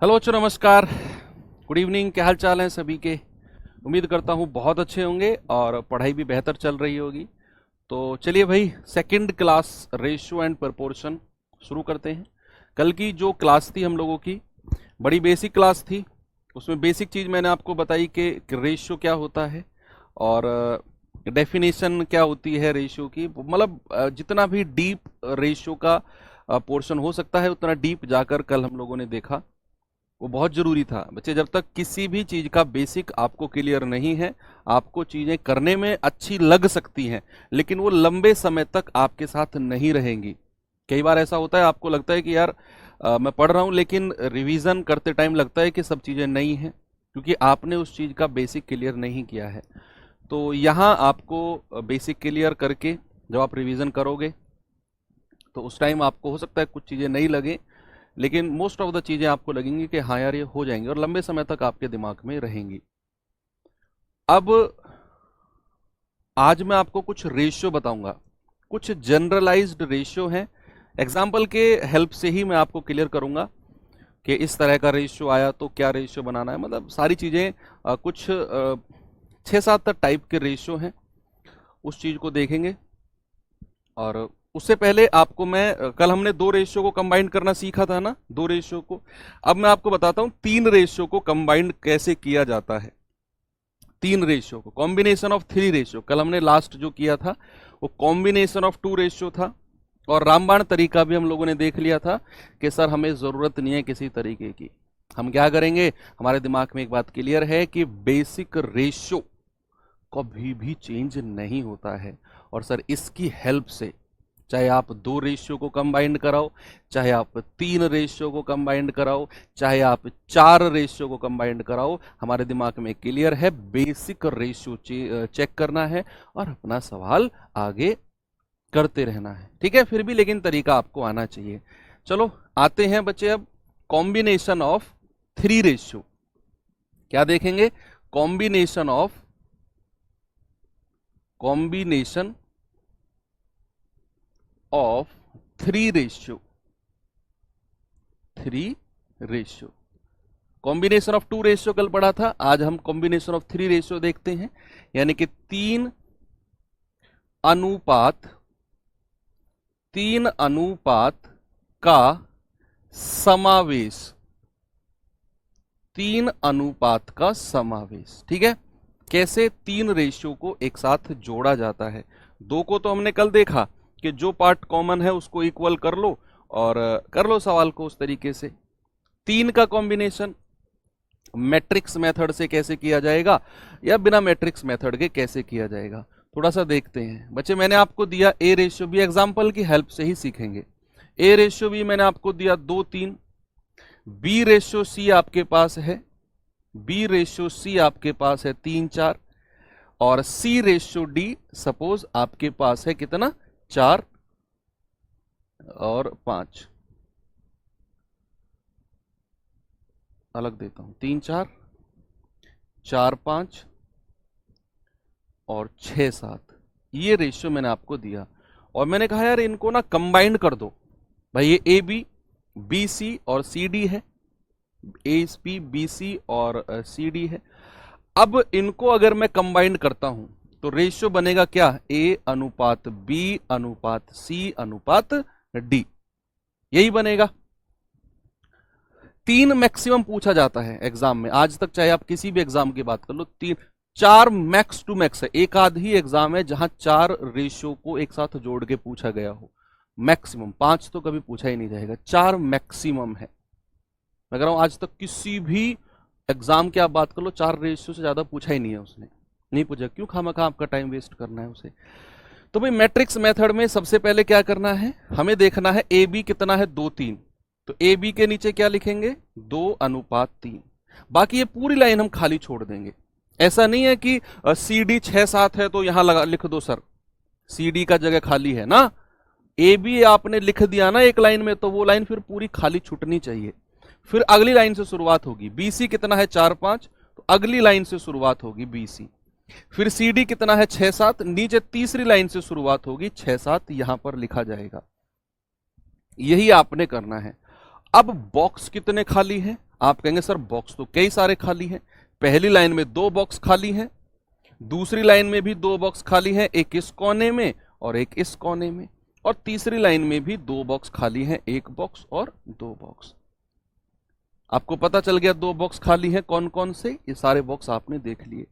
Hello बच्चों, नमस्कार। Good evening. क्या हाल चाल है सभी के? उम्मीद करता हूँ बहुत अच्छे होंगे और पढ़ाई भी बेहतर चल रही होगी। तो चलिए भाई, second class ratio and proportion शुरू करते हैं। कल की जो क्लास थी हम लोगों की, बड़ी बेसिक क्लास थी। उसमें बेसिक चीज़ मैंने आपको बताई कि रेशियो क्या होता है और डेफिनेशन क्या होती है रेशियो की। मतलब जितना भी डीप रेशियो का पोर्शन हो सकता है उतना डीप जाकर कल हम लोगों ने देखा। वो बहुत जरूरी था बच्चे। जब तक किसी भी चीज का बेसिक आपको क्लियर नहीं है, आपको चीजें करने में अच्छी लग सकती हैं लेकिन वो लंबे समय तक आपके साथ नहीं रहेंगी। कई बार ऐसा होता है, आपको लगता है कि यार मैं पढ़ रहा हूं लेकिन रिवीजन करते टाइम लगता है कि सब चीजें नई हैं, क्योंकि आपने उस चीज का बेसिक क्लियर नहीं किया है। तो यहाँ आपको बेसिक क्लियर करके जब आप रिवीजन करोगे तो उस टाइम आपको हो सकता है कुछ चीजें नहीं लगे, लेकिन मोस्ट ऑफ द चीजें आपको लगेंगी कि हाँ यार ये हो जाएंगी और लंबे समय तक आपके दिमाग में रहेंगी। अब आज मैं आपको कुछ रेशियो बताऊंगा, कुछ जनरलाइज्ड रेशियो हैं। एग्जाम्पल के हेल्प से ही मैं आपको क्लियर करूंगा कि इस तरह का रेशियो आया तो क्या रेशियो बनाना है। मतलब सारी चीजें कुछ 6-7 टाइप के रेशियो हैं, उस चीज को देखेंगे। और उससे पहले आपको मैं कल हमने दो रेशियो को कंबाइन करना सीखा था ना, दो रेशियो को। अब मैं आपको बताता हूं तीन रेशियो को कंबाइन कैसे किया जाता है। तीन रेशियो को, कॉम्बिनेशन ऑफ थ्री रेशियो। कल हमने लास्ट जो किया था वो कॉम्बिनेशन ऑफ टू रेशियो था। और रामबाण तरीका भी हम लोगों ने देख लिया था कि सर हमें जरूरत नहीं है किसी तरीके की। हम क्या करेंगे, हमारे दिमाग में एक बात क्लियर है कि बेसिक रेशियो कभी भी चेंज नहीं होता है। और सर इसकी हेल्प से चाहे आप दो रेशियो को कंबाइंड कराओ, चाहे आप तीन रेशियो को कंबाइंड कराओ, चाहे आप चार रेशियो को कंबाइंड कराओ, हमारे दिमाग में क्लियर है बेसिक रेशियो चेक करना है और अपना सवाल आगे करते रहना है। ठीक है, फिर भी लेकिन तरीका आपको आना चाहिए। चलो आते हैं बच्चे अब कॉम्बिनेशन ऑफ थ्री रेशियो। क्या देखेंगे? Combination of three ratio. Three ratio, combination of two ratio कल पढ़ा था, आज हम कॉम्बिनेशन ऑफ थ्री रेशियो देखते हैं। यानी कि अनुपात तीन अनुपात का समावेश। तीन अनुपात का समावेश, ठीक है। कैसे तीन रेशियो को एक साथ जोड़ा जाता है। दो को तो हमने कल देखा कि जो पार्ट कॉमन है उसको इक्वल कर लो और कर लो सवाल को उस तरीके से। तीन का कॉम्बिनेशन मैट्रिक्स मेथड से कैसे किया जाएगा या बिना मैट्रिक्स मेथड के कैसे किया जाएगा, थोड़ा सा देखते हैं बच्चे। मैंने आपको दिया ए रेशियो भी, एग्जाम्पल की हेल्प से ही सीखेंगे। ए रेशियो भी मैंने आपको दिया 2-3। बी रेशियो सी आपके पास है, बी रेशियो सी आपके पास है 3-4। और सी रेशियो डी सपोज आपके पास है कितना, 4 और 5। अलग देता हूं, 3-4, 4-5 और 6-7। ये रेशियो मैंने आपको दिया और मैंने कहा यार इनको ना कंबाइंड कर दो। भाई ये ए बी, बी सी और सी डी है, ए बी बी सी और सी डी है। अब इनको अगर मैं कंबाइंड करता हूं तो रेशियो बनेगा क्या, ए अनुपात बी अनुपात सी अनुपात डी, यही बनेगा। तीन मैक्सिमम पूछा जाता है एग्जाम में आज तक, चाहे आप किसी भी एग्जाम की बात कर लो। तीन, चार मैक्स टू मैक्स है। एक आध ही एग्जाम है जहां चार रेशियो को एक साथ जोड़ के पूछा गया हो। मैक्सिमम, पांच तो कभी पूछा ही नहीं जाएगा, चार मैक्सिमम है। मैं कह रहा हूं आज तक किसी भी एग्जाम की आप बात कर लो, चार रेशियो से ज्यादा पूछा ही नहीं है उसने, नहीं पूछा। क्यों खामखा आपका टाइम वेस्ट करना है उसे। तो भाई मैट्रिक्स मेथड में सबसे पहले क्या करना है, हमें देखना है ए बी कितना है, 2-3। तो ए बी के नीचे क्या लिखेंगे, 2:3। बाकी ये पूरी लाइन हम खाली छोड़ देंगे। ऐसा नहीं है कि सी डी 6-7 है तो यहां लगा लिख दो सर, सी डी का जगह खाली है ना। ए बी आपने लिख दिया ना एक लाइन में, तो वो लाइन फिर पूरी खाली छूटनी चाहिए। फिर अगली लाइन से शुरुआत होगी। बी सी कितना है, 4-5, तो अगली लाइन से शुरुआत होगी बी सी। फिर सी डी कितना है, 6-7, नीचे तीसरी लाइन से शुरुआत होगी, 6-7 यहां पर लिखा जाएगा। यही आपने करना है। अब बॉक्स कितने खाली हैं, आप कहेंगे सर बॉक्स तो कई सारे खाली हैं, पहली लाइन में 2 बॉक्स खाली हैं, दूसरी लाइन में भी 2 बॉक्स खाली हैं, एक इस कोने में और एक इस कोने में, और तीसरी लाइन में भी 2 बॉक्स खाली हैं, 1 बॉक्स और 2 बॉक्स। आपको पता चल गया 2 बॉक्स खाली हैं कौन कौन से, ये सारे बॉक्स आपने देख लिए।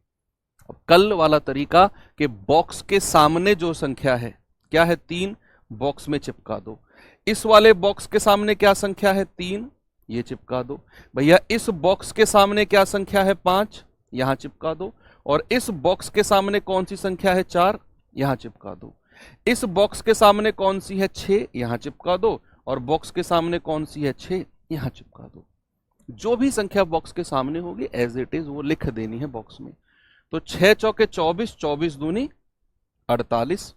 अब कल वाला तरीका कि बॉक्स के सामने जो संख्या है क्या है 3, बॉक्स में चिपका दो। इस वाले बॉक्स के सामने क्या संख्या है 3, ये चिपका दो। भैया इस बॉक्स के सामने क्या संख्या है 5, यहां चिपका दो। और इस बॉक्स के सामने कौन सी संख्या है 4, यहां चिपका दो। इस बॉक्स के सामने कौन सी है 6, यहां चिपका दो। और बॉक्स के सामने कौन सी है 6, यहां चिपका दो। जो भी संख्या बॉक्स के सामने होगी एज इट इज वो लिख देनी है बॉक्स में। तो 6 चौके 24, 24 दूनी 48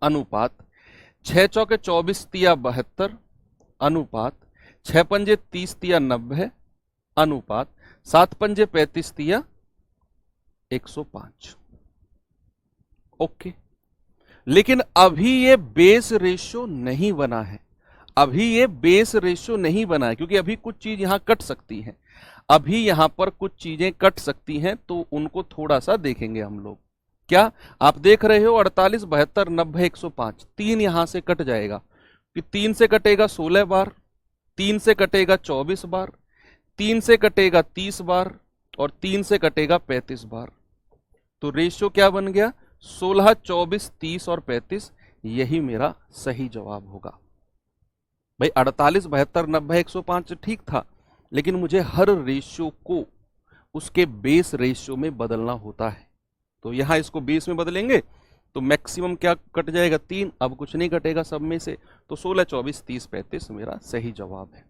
अनुपात 6 चौके 24 तिया 72 अनुपात 6 पंजे 30 तिया 90 अनुपात 7 पंजे 35 तिया 105। ओके, लेकिन अभी ये बेस रेशियो नहीं बना है, अभी ये बेस रेशियो नहीं बना है, क्योंकि अभी कुछ चीज यहां कट सकती है, अभी यहां पर कुछ चीजें कट सकती हैं, तो उनको थोड़ा सा देखेंगे हम लोग। क्या आप देख रहे हो 48, 72, 90, 105, 3 यहां से कट जाएगा कि 3 से कटेगा 16 बार, 3 से कटेगा 24 बार, 3 से कटेगा 30 बार और 3 से कटेगा 35 बार। तो रेशियो क्या बन गया 16, 24, 30 और 35। यही मेरा सही जवाब होगा। भाई 48, 72, 90, 105 ठीक था, लेकिन मुझे हर रेशियो को उसके बेस रेशियो में बदलना होता है। तो यहां इसको बेस में बदलेंगे तो मैक्सिमम क्या कट जाएगा 3, अब कुछ नहीं कटेगा सब में से, तो 16, 24, 30, 35 मेरा सही जवाब है।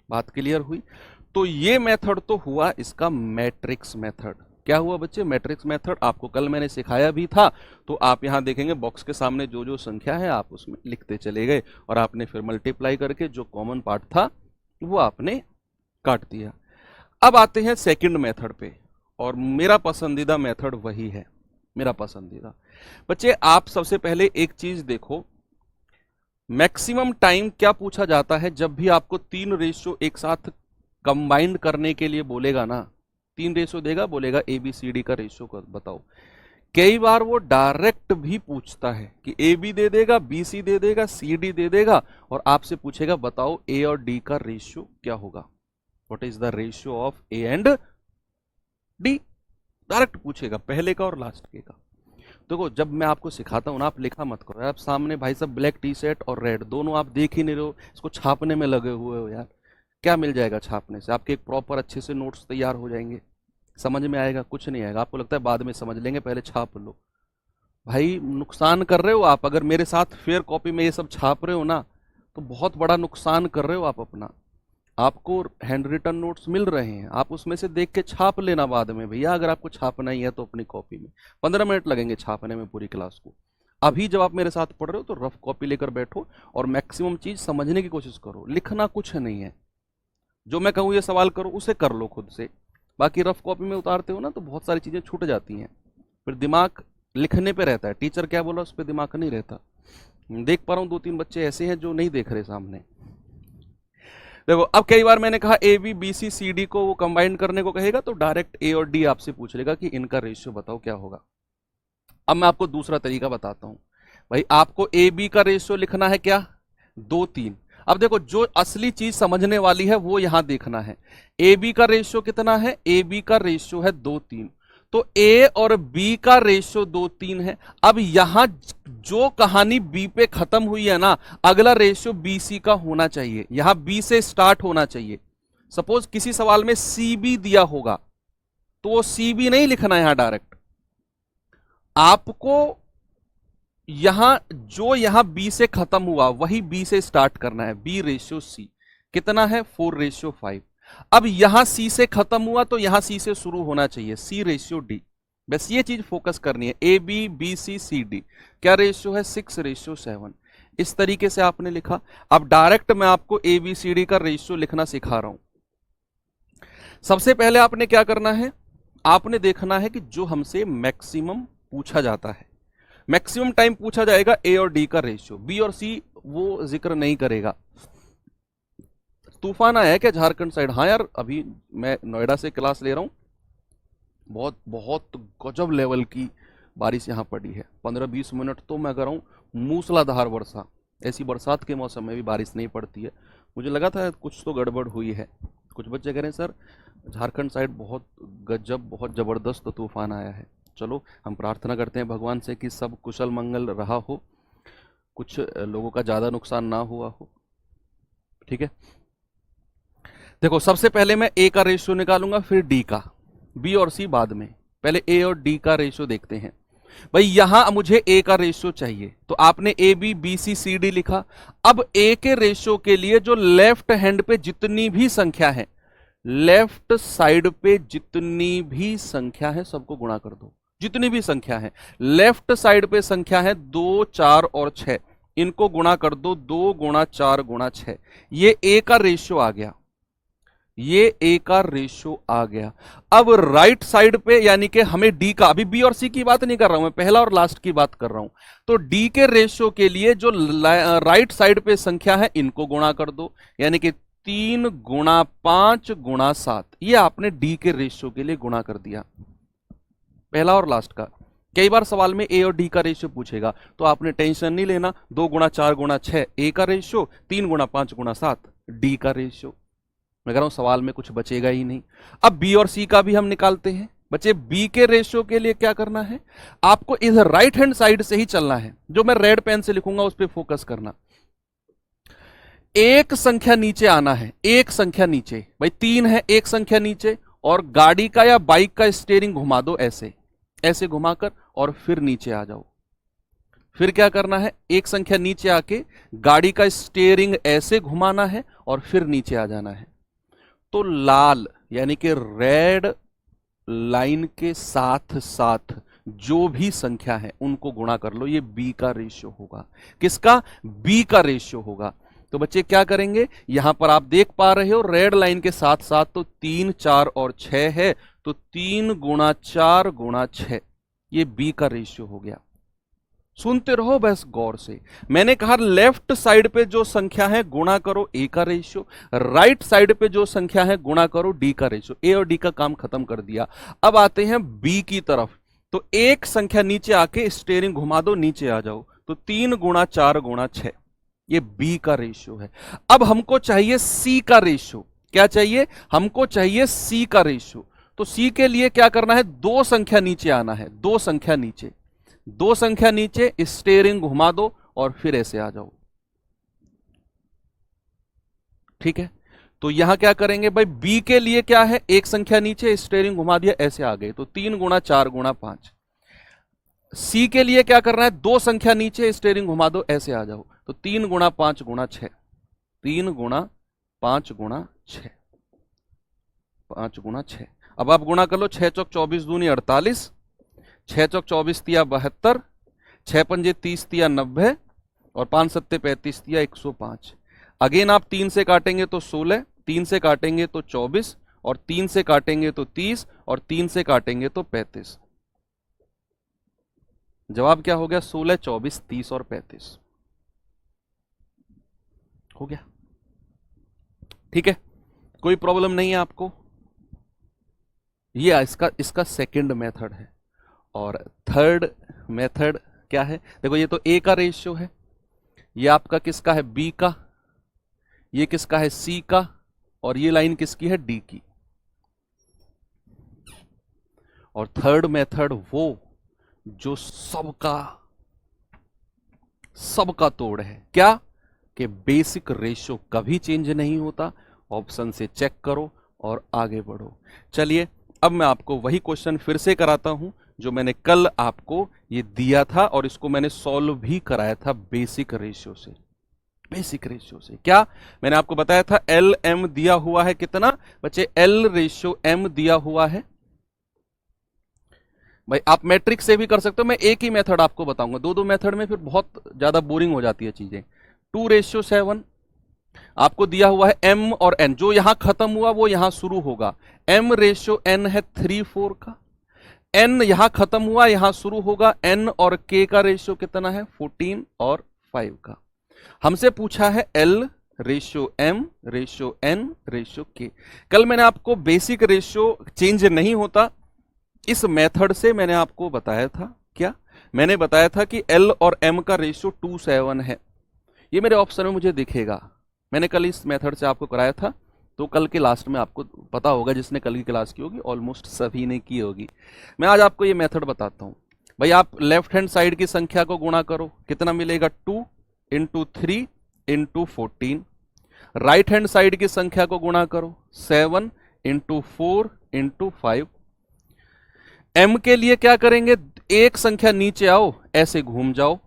बात क्लियर हुई? तो ये मेथड तो हुआ इसका मैट्रिक्स मेथड। क्या हुआ बच्चे? मैट्रिक्स मेथड आपको कल मैंने सिखाया भी था। तो आप यहां देखेंगे बॉक्स के सामने जो जो संख्या है आप उसमें लिखते चले गए और आपने फिर मल्टीप्लाई करके जो कॉमन पार्ट था वो आपने काट दिया। अब आते हैं सेकंड मेथड पे, और मेरा पसंदीदा मेथड वही है, मेरा पसंदीदा। बच्चे आप सबसे पहले एक चीज देखो, मैक्सिमम टाइम क्या पूछा जाता है जब भी आपको 3 रेशियो एक साथ कंबाइंड करने के लिए बोलेगा ना, 3 रेशियो देगा, बोलेगा ABCD का रेशियो को बताओ। कई बार वो डायरेक्ट भी पूछता है कि AB दे देगा, BC दे देगा, CD दे देगा और आपसे पूछेगा बताओ A और D का रेशियो क्या होगा, what is the ratio of A and D। Direct पूछेगा, पहले का और लास्ट के का। देखो जब मैं आपको सिखाता हूं ना, आप लिखा मत करो, आप सामने भाई साहब ब्लैक टी शर्ट और रेड दोनों आप देख ही नहीं रहे हो, इसको छापने में लगे हुए हो यार। क्या मिल जाएगा छापने से? आपके एक प्रॉपर अच्छे से नोट्स तैयार हो जाएंगे, समझ में आएगा? कुछ नहीं आएगा। आपको लगता है बाद में समझ लेंगे, पहले छाप लो। भाई नुकसान कर रहे हो आप, अगर मेरे साथ फेयर कॉपी में ये सब छाप रहे हो ना तो बहुत बड़ा नुकसान कर रहे हो आप अपना। आपको हैंड रिटन नोट्स मिल रहे हैं, आप उसमें से देख के छाप लेना बाद में भैया, अगर आपको छापना ही है तो अपनी कॉपी में। 15 मिनट लगेंगे छापने में पूरी क्लास को। अभी जब आप मेरे साथ पढ़ रहे हो तो रफ कॉपी लेकर बैठो और मैक्सिमम चीज समझने की कोशिश करो। लिखना कुछ नहीं है, जो मैं कहूँ ये सवाल करो उसे कर लो खुद से, बाकी रफ कॉपी में उतारते हो ना तो बहुत सारी चीजें छूट जाती हैं, फिर दिमाग लिखने पे रहता है, टीचर क्या बोला उस पर दिमाग नहीं रहता। देख पा रहा हूँ 2-3 बच्चे ऐसे हैं जो नहीं देख रहे सामने। देखो अब कई बार मैंने कहा ABCD को वो कंबाइन करने को कहेगा तो डायरेक्ट A और D आपसे पूछ लेगा कि इनका रेशियो बताओ क्या होगा। अब मैं आपको दूसरा तरीका बताता हूं। भाई आपको AB का रेशियो लिखना है क्या 2, 3। अब देखो जो असली चीज समझने वाली है वो यहां देखना है। AB का रेशियो कितना है? AB का रेशियो है 2, 3। तो A और B का रेशियो 2, 3 है। अब यहां जो कहानी B पे खत्म हुई है ना, अगला रेशियो BC का होना चाहिए, यहां B से स्टार्ट होना चाहिए। सपोज किसी सवाल में CB दिया होगा तो वो CB नहीं लिखना यहां डायरेक्ट, आपको यहां B से खत्म हुआ वही B से स्टार्ट करना है। B रेशियो C कितना है 4:5। अब यहां C से खत्म हुआ तो यहां C से शुरू होना चाहिए, C रेशियो D। बस ये चीज फोकस करनी है। AB BC CD क्या रेशियो है 6:7। इस तरीके से आपने लिखा। अब डायरेक्ट मैं आपको ABCD का रेशियो लिखना सिखा रहा हूं। सबसे पहले आपने क्या करना है, आपने देखना है कि जो हमसे मैक्सिमम पूछा जाता है, मैक्सिमम टाइम पूछा जाएगा A और D का रेशियो, B और C वो जिक्र नहीं करेगा। तूफान आया है क्या झारखंड साइड? हाँ यार, अभी मैं नोएडा से क्लास ले रहा हूँ, बहुत बहुत गजब लेवल की बारिश यहाँ पड़ी है। 15-20 मिनट तो मैं कह रहा हूँ मूसलाधार वर्षा। ऐसी बरसात के मौसम में भी बारिश नहीं पड़ती है। मुझे लगा था कुछ तो गड़बड़ हुई है। कुछ बच्चे कह रहे हैं सर झारखंड साइड बहुत गजब, बहुत ज़बरदस्त तूफान आया है। चलो हम प्रार्थना करते हैं भगवान से कि सब कुशल मंगल रहा हो, कुछ लोगों का ज़्यादा नुकसान ना हुआ हो। ठीक है, देखो सबसे पहले मैं ए का रेशियो निकालूंगा, फिर डी का, बी और सी बाद में। पहले ए और डी का रेशियो देखते हैं। भाई यहां मुझे ए का रेशियो चाहिए, तो आपने A B B C C D लिखा। अब ए के रेशियो के लिए जो लेफ्ट हैंड पे जितनी भी संख्या है, लेफ्ट साइड पे जितनी भी संख्या है सबको गुणा कर दो। जितनी भी संख्या है लेफ्ट साइड पे संख्या है 2, 4 और 6, इनको गुणा कर दो। 2 गुणा 4 गुणा 6, ये ए का रेशियो आ गया। ये ए का रेशियो आ गया। अब राइट साइड पे यानी कि हमें डी का, अभी बी और सी की बात नहीं कर रहा हूं मैं, पहला और लास्ट की बात कर रहा हूं। तो डी के रेशियो के लिए जो राइट साइड पे संख्या है इनको गुणा कर दो, यानी कि 3 गुणा 5 गुणा 7, ये आपने डी के रेशियो के लिए गुणा कर दिया, पहला और लास्ट का। कई बार सवाल में ए और डी का रेशियो पूछेगा, तो आपने टेंशन नहीं लेना। 2 गुणा 4 गुणा 6 ए का रेशियो, 3 गुणा 5 गुणा 7 डी का रेशियो। मैं कह रहा हूं सवाल में कुछ बचेगा ही नहीं। अब बी और सी का भी हम निकालते हैं। बच्चे बी के रेशियो के लिए क्या करना है, आपको इधर राइट हैंड साइड से ही चलना है। जो मैं रेड पेन से लिखूंगा उस पर फोकस करना। एक संख्या नीचे आना है, एक संख्या नीचे। भाई 3 है, एक संख्या नीचे, और गाड़ी का या बाइक का स्टीयरिंग घुमा दो ऐसे, ऐसे घुमाकर, और फिर नीचे आ जाओ। फिर क्या करना है, एक संख्या नीचे आके गाड़ी का स्टीयरिंग ऐसे घुमाना है और फिर नीचे आ जाना है। तो लाल यानी कि रेड लाइन के साथ साथ जो भी संख्या है उनको गुणा कर लो, ये बी का रेशियो होगा। किसका? बी का रेशियो होगा। तो बच्चे क्या करेंगे, यहां पर आप देख पा रहे हो रेड लाइन के साथ साथ तो 3, 4 और 6 है, तो 3 गुणा 4 गुणा 6, ये बी का रेशियो हो गया। सुनते रहो बस गौर से। मैंने कहा लेफ्ट साइड पे जो संख्या है गुणा करो ए का रेशियो, राइट साइड पे जो संख्या है गुणा करो डी का रेशियो। ए और डी का काम खत्म कर दिया। अब आते हैं बी की तरफ। तो एक संख्या नीचे आके स्टीयरिंग घुमा दो, नीचे आ जाओ। तो 3 गुणा 4 गुणा 6, ये बी का रेशियो है। अब हमको चाहिए सी का रेशियो। क्या चाहिए? हमको चाहिए सी का रेशियो। तो सी के लिए क्या करना है, 2 संख्या नीचे आना है, 2 संख्या नीचे, 2 संख्या नीचे, स्टीयरिंग घुमा दो और फिर ऐसे आ जाओ। ठीक है, तो यहां क्या करेंगे भाई, बी के लिए क्या है, एक संख्या नीचे, स्टीयरिंग घुमा दिया, ऐसे आ गए, तो 3 गुणा 4 गुणा 5। सी के लिए क्या करना है, 2 संख्या नीचे, स्टीयरिंग घुमा दो, ऐसे आ जाओ, तो 3 गुणा 5 गुणा 6, 3 गुणा 5 गुणा 6, 5 गुणा 6। अब आप गुणा कर लो, 6 चौक 24 दूनी 48, 6 चौक 24 तिया 72, 6 पंजे 30 तिया 90, और 5 सत्ते 35 तिया 105। अगेन आप 3 से काटेंगे तो 16, 3 से काटेंगे तो 24, और 3 से काटेंगे तो 30, और 3 से काटेंगे तो 35। जवाब क्या हो गया, 16, 24, 30 और 35 हो गया। ठीक है, कोई प्रॉब्लम नहीं है आपको। ये इसका सेकंड मेथड है। और थर्ड मेथड क्या है, देखो ये तो ए का रेशियो है, ये आपका किसका है, बी का, ये किसका है, सी का, और ये लाइन किसकी है, डी की। और थर्ड मेथड वो जो सबका तोड़ है। क्या? कि बेसिक रेशियो कभी चेंज नहीं होता। ऑप्शन से चेक करो और आगे बढ़ो। चलिए अब मैं आपको वही क्वेश्चन फिर से कराता हूं जो मैंने कल आपको ये दिया था, और इसको मैंने सॉल्व भी कराया था बेसिक रेशियो से। बेसिक रेशियो से क्या मैंने आपको बताया था, एल एम दिया हुआ है कितना बच्चे, एल रेशियो एम दिया हुआ है। भाई आप मैट्रिक्स से भी कर सकते हो, मैं एक ही मेथड आपको बताऊंगा, 2 मेथड में फिर बहुत ज्यादा बोरिंग हो जाती है चीजें। 2:7 आपको दिया हुआ है m और n, जो यहां खत्म हुआ वो यहां शुरू होगा। m रेशियो n है 3:4 का, n यहां खत्म हुआ यहां शुरू होगा। n और k का रेशियो कितना है, 14 और 5 का। हमसे पूछा है l ratio m, ratio n, ratio k। कल मैंने आपको बेसिक रेशियो चेंज नहीं होता इस मेथड से मैंने आपको बताया था। क्या मैंने बताया था कि l और m का रेशियो 2:7 है। ये मेरे ऑप्शन में मुझे दिखेगा। मैंने कल इस मेथड से आपको कराया था, तो कल के लास्ट में आपको पता होगा, जिसने कल की क्लास की होगी, ऑलमोस्ट सभी ने की होगी। मैं आज आपको ये मेथड बताता हूँ। भाई आप लेफ्ट हैंड साइड की संख्या को गुणा करो, कितना मिलेगा 2 into 3 into 14। Right hand side की संख्या को गुणा करो 7 इंटू 4 इंटू 5। m के लिए क्या करेंगे, एक संख्या नीचे आओ, ऐसे घूम जाओ,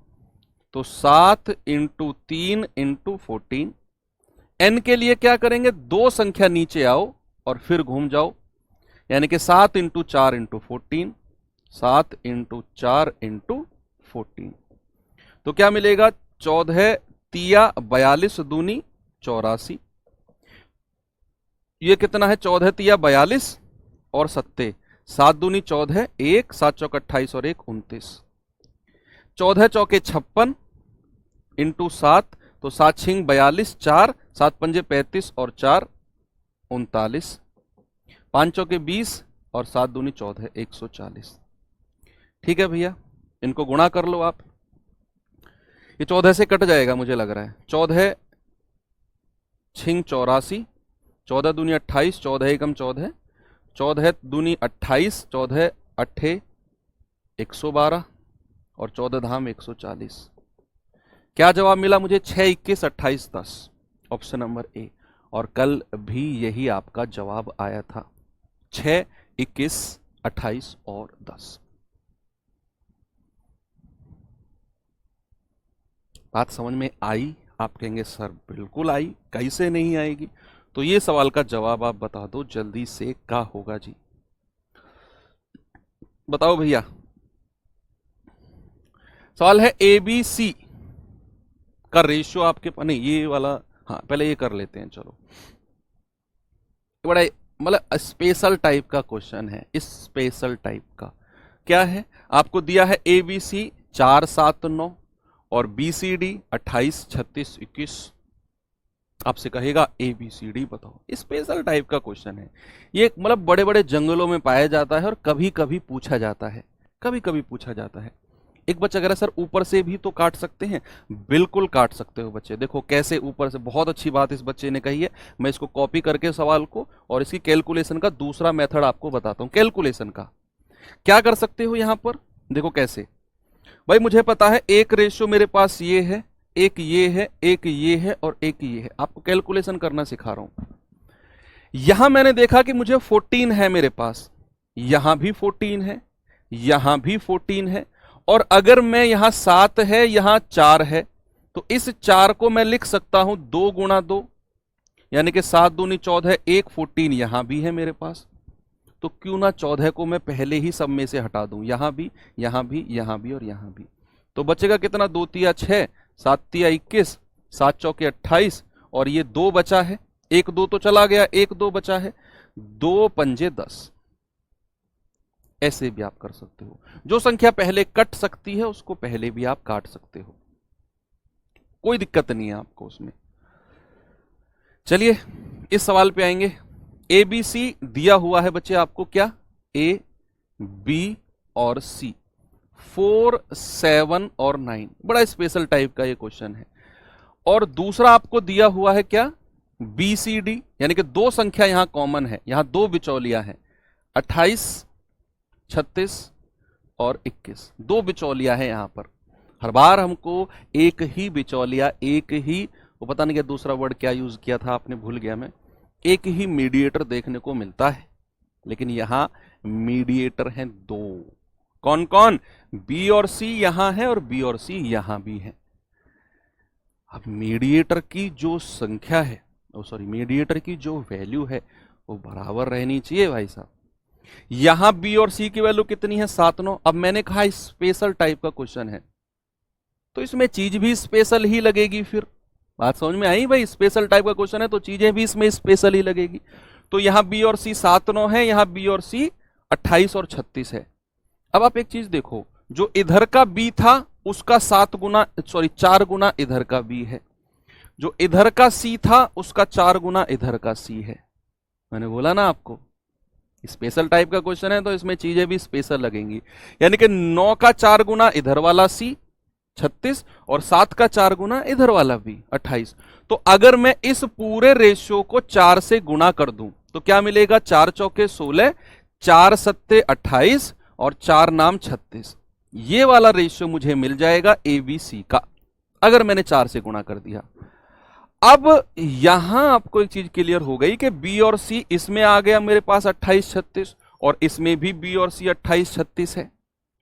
तो 7 इंटू 3 इंटू 14। n के लिए क्या करेंगे, दो संख्या नीचे आओ और फिर घूम जाओ, यानी कि 7 इंटू 4 इंटू 14, 7 इंटू 4 इंटू 14। तो क्या मिलेगा, 14 तिया 42 दूनी 84। ये कितना है, 14 तिया 42 और 7 7 दूनी 14, 1 7 चौक 28 और 1 29। 14 चौके 56 इंटू 7, तो 7 छिंग 42, 4 7 पंजे 35 और 4 39। 5 चौके 20 और 7 दूनी 14, 140। ठीक है भैया, इनको गुणा कर लो आप। ये 14 से कट जाएगा मुझे लग रहा है। 14 छिंग 84, 14 दूनी 28, 14 एकम 14, 14 दूनी 28, 14 अट्ठे 112 और 14 धाम 140। क्या जवाब मिला मुझे, 6 21 28 10, ऑप्शन नंबर ए। और कल भी यही आपका जवाब आया था, 6 21 28 और 10। बात समझ में आई? आप कहेंगे सर बिल्कुल आई, कैसे नहीं आएगी? तो ये सवाल का जवाब आप बता दो जल्दी से, क्या होगा जी, बताओ भैया। सवाल है ABC का रेशियो आपके पास, नहीं ये वाला, हाँ पहले ये कर लेते हैं। चलो, बड़ा मतलब स्पेशल टाइप का क्वेश्चन है। इस स्पेशल टाइप का क्या है, आपको दिया है ABC 4 7 9 और BCD 28 36 21। आपसे कहेगा ABCD बताओ। स्पेशल टाइप का क्वेश्चन है ये, मतलब बड़े बड़े जंगलों में पाया जाता है और कभी कभी पूछा जाता है, कभी कभी पूछा जाता है। एक बच्चा कह रहा है सर ऊपर से भी तो काट सकते हैं। बिल्कुल काट सकते हो बच्चे, देखो कैसे ऊपर से। बहुत अच्छी बात इस बच्चे ने कही है। मैं इसको कॉपी करके सवाल को और इसकी कैलकुलेशन का दूसरा मेथड आपको बताता हूं। कैलकुलेशन का क्या कर सकते हो यहां पर, देखो कैसे। भाई मुझे पता है एक रेशियो मेरे पास ये है, एक ये है, एक ये है और एक ये है। आपको कैलकुलेशन करना सिखा रहा हूं। यहां मैंने देखा कि मुझे 14 है मेरे पास, यहां भी 14 है, यहां भी 14 है, और अगर मैं यहां 7 है यहां 4 है, तो इस 4 को मैं लिख सकता हूं 2 गुणा 2, यानी कि 7 दूनी 14, एक 14 यहां भी है मेरे पास। तो क्यों ना 14 को मैं पहले ही सब में से हटा दूं, यहां भी, यहां भी, यहां भी और यहां भी। तो बचेगा कितना, 2 तिया 6, 7 तिया 21, 7 चौके 28 और ये 2 बचा है, 1 2 तो चला गया, 1 2 बचा है, 2 पंजे 10। ऐसे भी आप कर सकते हो। जो संख्या पहले कट सकती है उसको पहले भी आप काट सकते हो, कोई दिक्कत नहीं है आपको उसमें। चलिए इस सवाल पे आएंगे। ABC दिया हुआ है बच्चे आपको, क्या, A B और C, 4 7 और 9। बड़ा स्पेशल टाइप का ये क्वेश्चन है। और दूसरा आपको दिया हुआ है क्या, BCD, यानी कि दो संख्या यहां कॉमन है, यहां दो बिचौलियां हैं, 28 36 और 21। दो बिचौलियां हैं यहां पर। हर बार हमको एक ही बिचौलिया, एक ही, वो पता नहीं क्या दूसरा वर्ड क्या यूज किया था आपने, भूल गया मैं, एक ही मीडिएटर देखने को मिलता है। लेकिन यहां मीडिएटर हैं दो। कौन कौन, B और C यहां है और B और C यहां भी है। अब मीडिएटर की जो संख्या है, सॉरी मीडिएटर की जो वैल्यू है वो बराबर रहनी चाहिए भाई साहब। यहां B और C की वैल्यू कितनी है, 7 9। अब मैंने कहा स्पेशल टाइप का क्वेश्चन है तो इसमें चीज भी स्पेशल ही लगेगी। फिर बात समझ में आई भाई, स्पेशल टाइप का क्वेश्चन है तो चीजें भी इसमें स्पेशल ही लगेगी। तो यहां B और C 7 9 है, यहां B और C 28 और 36 है। अब आप एक चीज देखो, जो इधर का B था उसका 4 गुना इधर का B है, जो इधर का सी था उसका 4 गुना इधर का सी है। मैंने बोला ना आपको स्पेशल टाइप का क्वेश्चन है तो इसमें चीजें भी स्पेशल लगेंगी। यानी कि 9 का 4 गुना इधर वाला सी 36 और 7 का 4 गुना इधर वाला भी 28। तो अगर मैं इस पूरे रेशियो को 4 से गुणा कर दूं तो क्या मिलेगा? 4 चौके 16, 4 सत्ते 28 और 4 नाम 36। ये वाला रेशियो मुझे मिल जाएगा एबीसी का, अगर मैंने 4 से गुणा कर दिया। अब यहां आपको एक चीज क्लियर हो गई कि बी और सी इसमें आ गया मेरे पास 28 36 और इसमें भी बी और सी 28 36 है।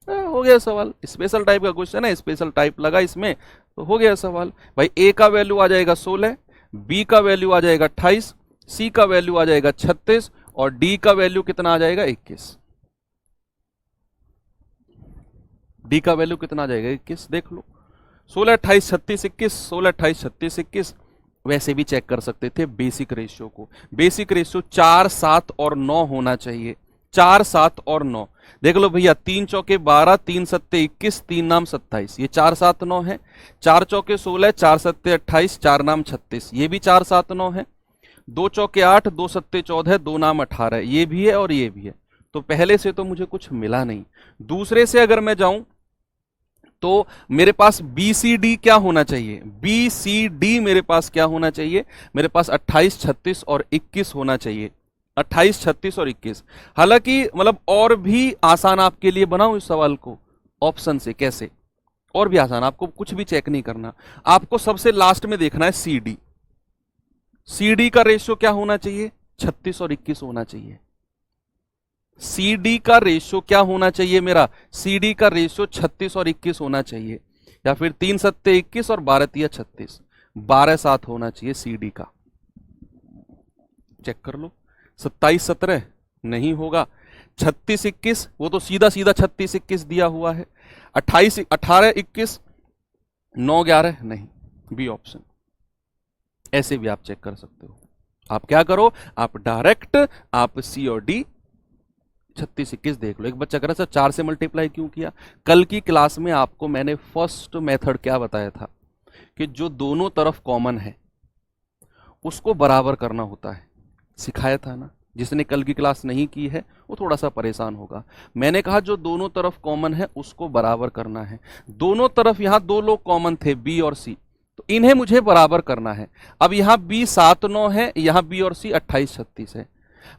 हो गया सवाल। स्पेशल टाइप का क्वेश्चन है, स्पेशल टाइप लगा इसमें तो हो गया सवाल। भाई ए का वैल्यू आ जाएगा 16, बी का वैल्यू आ जाएगा 28, सी का वैल्यू आ जाएगा 36 और डी का वैल्यू कितना आ जाएगा? 21। डी का वैल्यू कितना आ जाएगा? 21। देख लो 16 28 36 21, 16 28 36 21। वैसे भी चेक कर सकते थे बेसिक रेशियो को। बेसिक रेशियो 4 7 और 9 होना चाहिए। 4 7 और 9 देख लो भैया, 3 चौके 12, 3 सत्ते 21, 3 नाम 27, ये 4 7 9 है। 4 चौके 16, 4 सत्ते 28, 4 नाम 36, ये भी 4 7 9 है। 2 चौके 8, 2 सत्ते 14, 2 नाम 18, ये भी है और ये भी है। तो पहले से तो मुझे कुछ मिला नहीं। दूसरे से अगर मैं जाऊं तो मेरे पास बी सी डी क्या होना चाहिए? बी सी डी मेरे पास क्या होना चाहिए? मेरे पास 28 36 और 21 होना चाहिए। 28 36 और 21। हालांकि मतलब और भी आसान आपके लिए बनाऊं इस सवाल को ऑप्शन से। कैसे? और भी आसान, आपको कुछ भी चेक नहीं करना, आपको सबसे लास्ट में देखना है सी डी। सी डी का रेशियो क्या होना चाहिए? 36 और 21 होना चाहिए। सी डी का रेशियो क्या होना चाहिए मेरा? सी डी का रेशियो 36 और 21 होना चाहिए, या फिर 3 सत्ते 21 और 12 तिया 36, 12 7 होना चाहिए सी डी का। चेक कर लो। 27 17 नहीं होगा। 36 21 वो तो सीधा सीधा 36 21 दिया हुआ है। 28 18 21 9 11 नहीं, बी ऑप्शन। ऐसे भी आप चेक कर सकते हो। आप क्या करो, आप डायरेक्ट आप सी और डी 36 21 देख लो। एक बच्चा कह रहा सर 4 से मल्टीप्लाई क्यों किया? कल की क्लास में आपको मैंने फर्स्ट मेथड क्या बताया था कि जो दोनों तरफ कॉमन है उसको बराबर करना होता है, सिखाया था ना। जिसने कल की क्लास नहीं की है वो थोड़ा सा परेशान होगा। मैंने कहा जो दोनों तरफ कॉमन है उसको बराबर करना है। दोनों तरफ यहां 2 लोग कॉमन थे, बी और सी, तो इन्हें मुझे बराबर करना है। अब यहां बी 7 9 है, यहां बी और सी 28 36 है।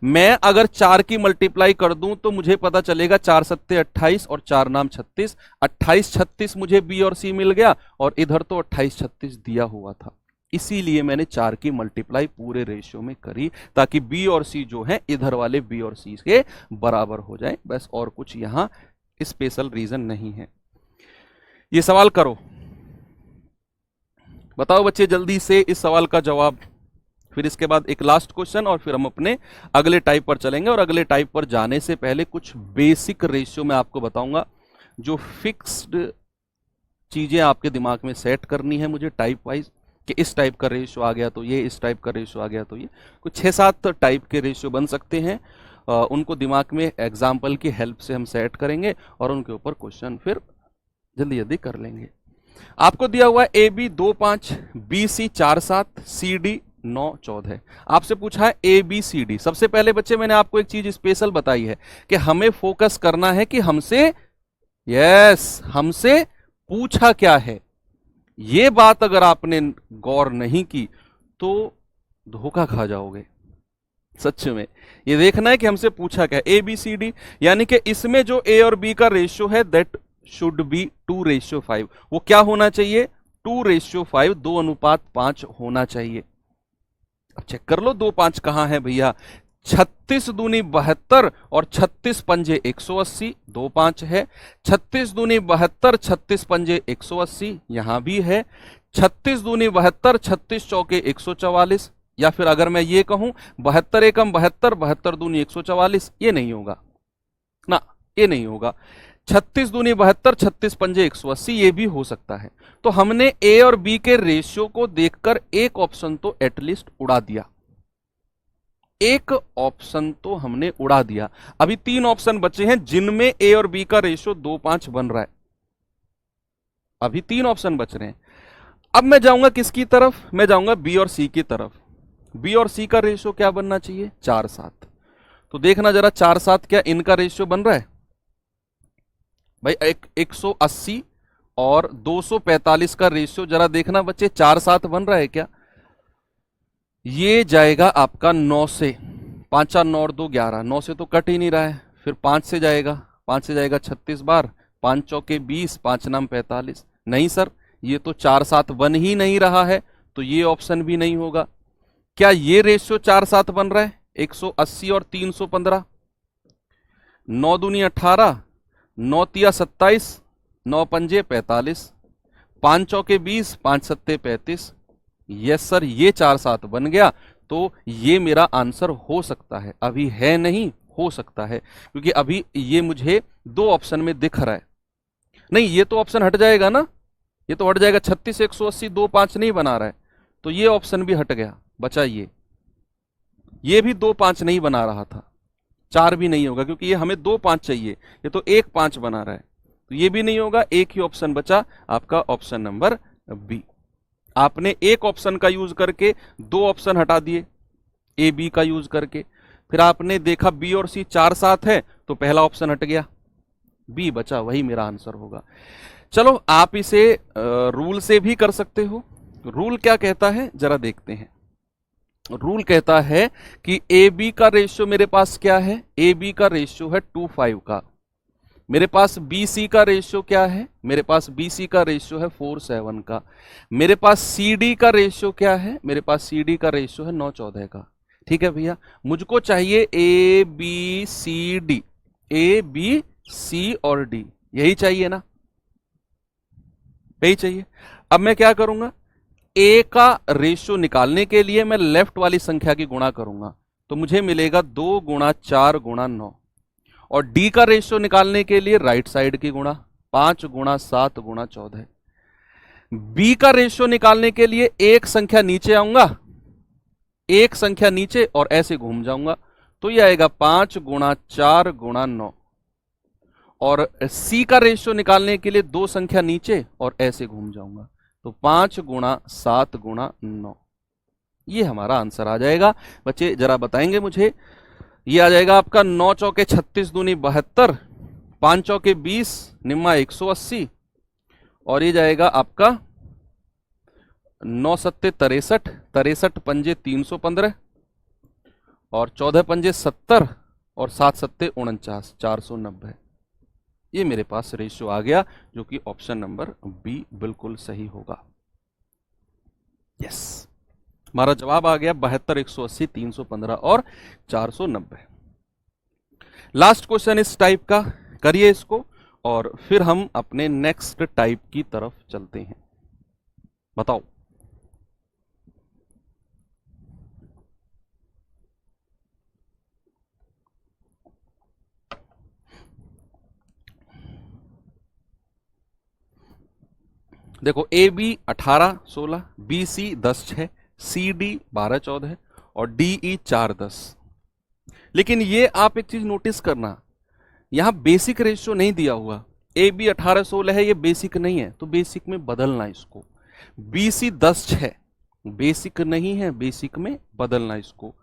मैं अगर 4 की मल्टीप्लाई कर दूं तो मुझे पता चलेगा 4 सत्ते 28 और 4 नाम 36, 28 36 मुझे बी और सी मिल गया और इधर तो 28 36 दिया हुआ था। इसीलिए मैंने 4 की मल्टीप्लाई पूरे रेशियो में करी ताकि बी और सी जो है इधर वाले बी और सी के बराबर हो जाए। बस और कुछ यहां स्पेशल रीजन नहीं है। ये सवाल करो, बताओ बच्चे जल्दी से इस सवाल का जवाब। फिर इसके बाद एक लास्ट क्वेश्चन और फिर हम अपने अगले टाइप पर चलेंगे। और अगले टाइप पर जाने से पहले कुछ बेसिक रेशियो मैं आपको बताऊंगा, जो फिक्स्ड चीजें आपके दिमाग में सेट करनी है मुझे टाइप वाइज, कि इस टाइप का रेशियो आ गया तो ये, इस टाइप का रेशियो आ गया तो ये। कुछ 6-7 टाइप के रेशियो बन सकते हैं। उनको दिमाग में एग्जाम्पल की हेल्प से हम सेट करेंगे और उनके ऊपर क्वेश्चन फिर जल्दी जल्दी कर लेंगे। आपको दिया हुआ है A B 2 5, B C 4 7, C D 9 14। आपसे पूछा है ए बी सी डी। सबसे पहले बच्चे मैंने आपको एक चीज स्पेशल बताई है कि हमें फोकस करना है कि हमसे हमसे पूछा क्या है। ये बात अगर आपने गौर नहीं की तो धोखा खा जाओगे सच में। ये देखना है कि हमसे पूछा क्या है, ए बी सी डी। यानी कि इसमें जो ए और बी का रेशियो है दैट शुड बी 2:5। वो क्या होना चाहिए? 2:5, 2:5 होना चाहिए। अब चेक कर लो 2 5 कहां है भैया। 36 दूनी 72 और 36 पंजे 180, 2 5 है। 36 दूनी 72, 36 पंजे 180 यहां भी है। 36 दूनी 72, 36 चौके 144, या फिर अगर मैं ये कहूं 72 एकम 72, 72 दूनी 144, ये नहीं होगा ना, ये नहीं होगा। 36 दूनी 72, 36 पंजे 180, ये भी हो सकता है। तो हमने ए और बी के रेशियो को देखकर एक ऑप्शन तो एटलीस्ट उड़ा दिया, एक ऑप्शन तो हमने उड़ा दिया। अभी 3 ऑप्शन बचे हैं जिनमें ए और बी का रेशियो 2 5 बन रहा है। अभी 3 ऑप्शन बच रहे हैं। अब मैं जाऊंगा किसकी तरफ, मैं जाऊंगा बी और सी की तरफ। बी और सी का रेशियो क्या बनना चाहिए, 4:7। तो देखना जरा 4:7 क्या इनका रेशियो बन रहा है भाई, 180 और 245 का रेशियो जरा देखना बच्चे, 4:7 बन रहा है क्या? ये जाएगा आपका 9 से, 5 4 9 और 2 11, 9 से तो कट ही नहीं रहा है, फिर 5 से जाएगा, 5 से जाएगा 36 बार, 5 चौके 20, 5 नाम 45। नहीं सर, ये तो 4:7 बन ही नहीं रहा है, तो ये ऑप्शन भी नहीं होगा। क्या ये रेशियो 4:7 बन रहा है, 180 और 315, 9 दूनी 18, 9 तिया 27, 9 पंजे 45, 5 चौके 20, 5 सत्ते 35। यस सर, ये 4:7 बन गया, तो ये मेरा आंसर हो सकता है, अभी है नहीं, हो सकता है, क्योंकि अभी ये मुझे दो ऑप्शन में दिख रहा है। नहीं, ये तो ऑप्शन हट जाएगा ना, ये तो हट जाएगा, 36 180 2 5 नहीं बना रहा है, तो ये ऑप्शन भी हट गया, बचा ये भी 2 5 नहीं बना रहा था, 4 भी नहीं होगा, क्योंकि ये हमें 2 5 चाहिए, ये तो 1 5 बना रहा है, तो ये भी नहीं होगा। एक ही ऑप्शन बचा आपका, ऑप्शन नंबर बी। आपने एक ऑप्शन का यूज करके दो ऑप्शन हटा दिए, ए बी का यूज करके, फिर आपने देखा बी और सी 4:7 है, तो पहला ऑप्शन हट गया, बी बचा, वही मेरा आंसर होगा। चलो, आप इसे रूल से भी कर सकते हो। रूल क्या कहता है जरा देखते हैं। रूल कहता है कि ए बी का रेशियो मेरे पास क्या है, ए बी का रेशियो है 2:5 का। मेरे पास बी सी का रेशियो क्या है, मेरे पास बी सी का रेशियो है 4:7 का। मेरे पास सी डी का रेशियो क्या है, मेरे पास सी डी का रेशियो है 9:14 का। ठीक है भैया, मुझको चाहिए A B C D, A B C और डी, यही चाहिए ना, यही चाहिए। अब मैं क्या करूंगा, ए का रेशियो निकालने के लिए मैं लेफ्ट वाली संख्या की गुणा करूंगा, तो मुझे मिलेगा 2 गुणा 4 गुणा 9, और डी का रेशियो निकालने के लिए राइट साइड की गुणा, 5 गुणा 7 गुणा 14। बी का रेशियो निकालने के लिए एक संख्या नीचे आऊंगा, एक संख्या नीचे और ऐसे घूम जाऊंगा, तो ये आएगा 5 गुणा 4 गुणा 9। और सी का रेशियो निकालने के लिए दो संख्या नीचे और ऐसे घूम जाऊंगा, तो 5 गुणा 7 गुणा 9। ये हमारा आंसर आ जाएगा। बच्चे जरा बताएंगे मुझे, ये आ जाएगा आपका 9 चौके 36 दूनी 72, 5 चौके 20 निम्मा 180, और ये जाएगा आपका 9 सत्ते 63, 63 पंजे 315, और 14 पंजे 70, और 7 सत्ते 49, 490। ये मेरे पास रेशियो आ गया, जो कि ऑप्शन नंबर बी बिल्कुल सही होगा। यस, हमारा जवाब आ गया 72, 180, 315 और 490। लास्ट क्वेश्चन इस टाइप का, करिए इसको, और फिर हम अपने नेक्स्ट टाइप की तरफ चलते हैं। बताओ। देखो, A B 18 16, B C 10 6, C D 12 14 और डी ई 4 10। लेकिन ये आप एक चीज नोटिस करना, यहां बेसिक रेशियो नहीं दिया हुआ। ए बी 18 16 है, ये बेसिक नहीं है, तो बेसिक में बदलना इसको। बी सी 10 6 बेसिक नहीं है, बेसिक में बदलना इसको।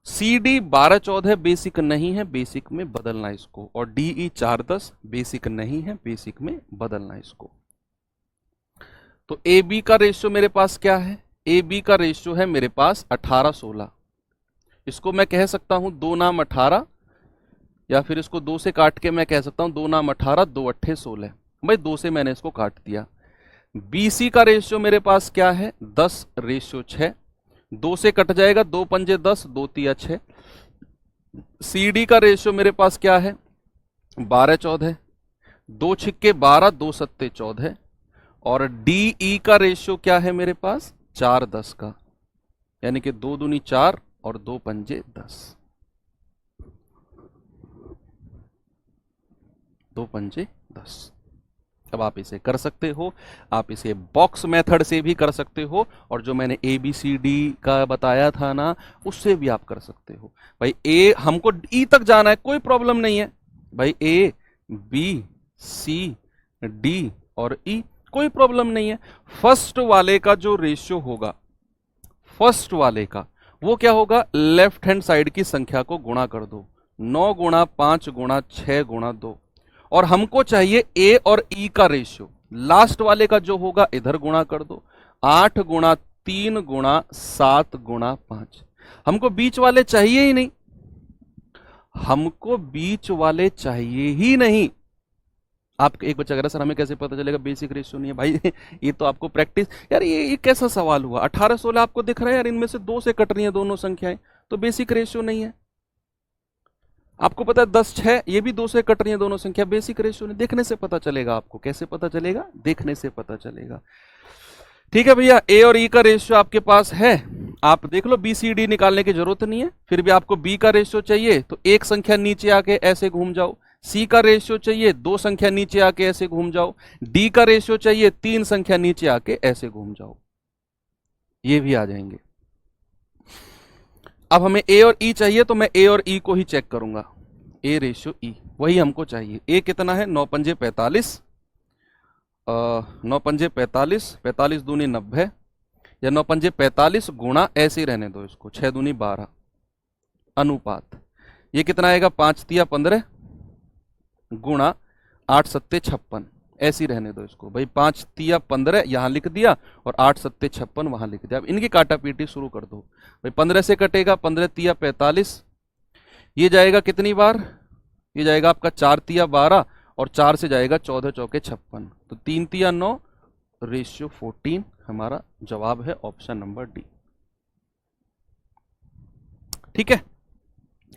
सी डी 12 14 बेसिक नहीं है, बेसिक में बदलना इसको। और डी ई 4 10 बेसिक नहीं है, बेसिक में बदलना इसको। तो ए बी का रेशियो मेरे पास क्या है, ए बी का रेशियो है मेरे पास 18 16। इसको मैं कह सकता हूं 2 नाम 18, या फिर इसको 2 से काट के मैं कह सकता हूं 2 नाम 18 2 अट्ठे 16। भाई 2 से मैंने इसको काट दिया। बी सी का रेशियो मेरे पास क्या है, 10 रेशियो 6, 2 से कट जाएगा, 2 पंजे 10 2 तिया 6। सी डी का रेशियो मेरे पास क्या है, 12 14, 2 छिक्के 12 2 सत्ते 14। और डी ई का रेशियो क्या है मेरे पास, 4 10 का, यानी कि 2 दूनी 4 और 2 पंजे 10, 2 पंजे 10। अब आप इसे कर सकते हो, आप इसे बॉक्स मेथड से भी कर सकते हो, और जो मैंने ए बी सी डी का बताया था ना, उससे भी आप कर सकते हो। भाई ए हमको ई तक जाना है, कोई प्रॉब्लम नहीं है भाई, ए बी सी डी और ई, कोई प्रॉब्लम नहीं है। फर्स्ट वाले का जो रेशियो होगा, फर्स्ट वाले का वो क्या होगा, लेफ्ट हैंड साइड की संख्या को गुणा कर दो, 9 गुणा 5 गुणा 6 गुणा 2, और हमको चाहिए ए और ई का रेशियो। लास्ट वाले का जो होगा इधर गुणा कर दो, 8 गुणा 3 गुणा 7 गुणा 5। हमको बीच वाले चाहिए ही नहीं, हमको बीच वाले चाहिए ही नहीं। आप एक बच्चा कह रहा सर हमें कैसे पता चलेगा बेसिक रेशियो नहीं है भाई। ये तो आपको प्रैक्टिस, यार ये कैसा सवाल हुआ, 18 16 आपको दिख रहा है यार, इनमें से 2 से कट रही है दोनों संख्याएं, तो बेसिक रेशियो नहीं है। आपको पता है 10 6 ये भी 2 से कट रही है दोनों संख्या, बेसिक रेशियो नहीं। देखने से पता चलेगा आपको, कैसे पता चलेगा, देखने से पता चलेगा। ठीक है भैया, ए और ई का रेशियो आपके पास है, आप देख लो, बी सी डी निकालने की जरूरत नहीं है। फिर भी आपको बी का रेशियो चाहिए तो एक संख्या नीचे आके ऐसे घूम जाओ, सी का रेशियो चाहिए 2 संख्या नीचे आके ऐसे घूम जाओ, डी का रेशियो चाहिए 3 संख्या नीचे आके ऐसे घूम जाओ, ये भी आ जाएंगे। अब हमें ए और ई चाहिए तो मैं ए और ई को ही चेक करूंगा, ए रेशियो ई वही हमको चाहिए। ए कितना है, 9 पंजे 45, 9 पंजे 45, 45 दूनी 90, या 9 पंजे 45 गुणा, ऐसे ही रहने दो इसको, 6 दूनी 12, अनुपात ये कितना आएगा, 5 तिया 15 गुणा 8 सत्ते 56, ऐसे ही रहने दो इसको भाई, 5 तिया 15 यहां लिख दिया और 8 सत्ते 56 वहां लिख दिया। अब इनकी काटा पीटी शुरू कर दो भाई, 15 से कटेगा, 15 तिया 45, ये जाएगा कितनी बार, ये जाएगा आपका 4 तिया 12 और 4 से जाएगा 14 चौके 56, तो 3 तिया 9 रेशियो 14, हमारा जवाब है ऑप्शन नंबर डी। ठीक है,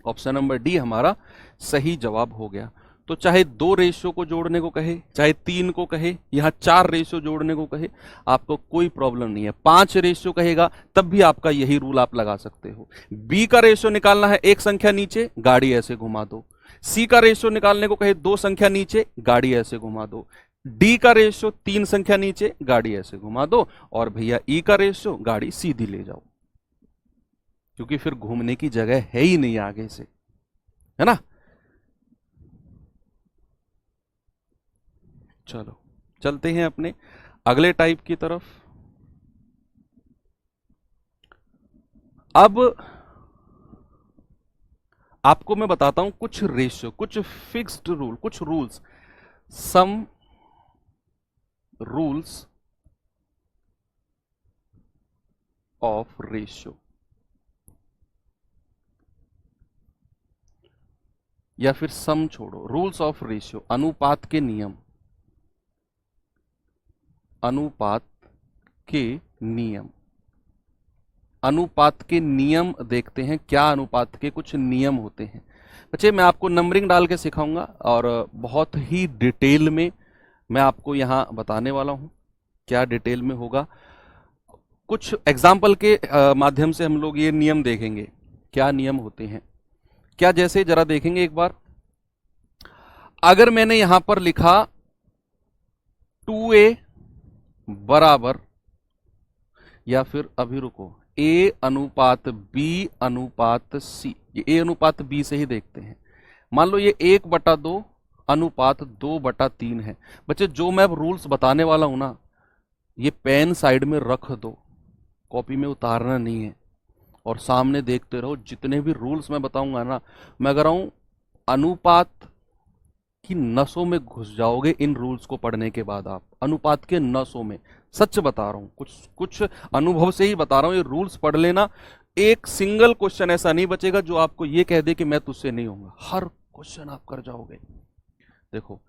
ऑप्शन नंबर डी हमारा सही जवाब हो गया। तो चाहे 2 रेशियो को जोड़ने को कहे, चाहे 3 को कहे, यहां 4 रेशियो जोड़ने को कहे, आपको कोई प्रॉब्लम नहीं है। 5 रेशियो कहेगा तब भी आपका यही रूल आप लगा सकते हो। बी का रेशियो निकालना है, एक संख्या नीचे, गाड़ी ऐसे घुमा दो। सी का रेशियो निकालने को कहे, 2 संख्या नीचे, गाड़ी ऐसे घुमा दो। डी का रेशियो 3 संख्या नीचे, गाड़ी ऐसे घुमा दो। और भैया ई का रेशियो, गाड़ी सीधी ले जाओ, क्योंकि फिर घूमने की जगह है ही नहीं आगे से, है ना। चलो चलते हैं अपने अगले टाइप की तरफ। अब आपको मैं बताता हूं कुछ रेशियो, कुछ फिक्स्ड रूल, कुछ rules, some rules of ratio, या फिर सम छोड़ो, रूल्स ऑफ रेशियो, अनुपात के नियम, अनुपात के नियम। अनुपात के नियम देखते हैं, क्या अनुपात के कुछ नियम होते हैं। बच्चे मैं आपको नंबरिंग डाल के सिखाऊंगा और बहुत ही डिटेल में मैं आपको यहां बताने वाला हूं, क्या डिटेल में होगा। कुछ एग्जाम्पल के माध्यम से हम लोग ये नियम देखेंगे, क्या नियम होते हैं क्या। जैसे जरा देखेंगे एक बार, अगर मैंने यहां पर लिखा 2a बराबर, या फिर अभी रुको, a अनुपात b अनुपात c, ये a अनुपात b से ही देखते हैं। मान लो ये 1/2 अनुपात 2/3 है। बच्चे जो मैं अब रूल्स बताने वाला हूं ना, ये पेन साइड में रख दो, कॉपी में उतारना नहीं है, और सामने देखते रहो। जितने भी रूल्स मैं बताऊंगा ना, मैं कह रहा हूं अनुपात की नसों में घुस जाओगे इन रूल्स को पढ़ने के बाद। आप अनुपात के नसों में, सच बता रहा हूं, कुछ अनुभव से ही बता रहा हूं, ये रूल्स पढ़ लेना। एक सिंगल क्वेश्चन ऐसा नहीं बचेगा जो आपको ये कह दे कि मैं तुझसे नहीं होऊंगा, हर क्वेश्चन आप कर जाओगे। देखो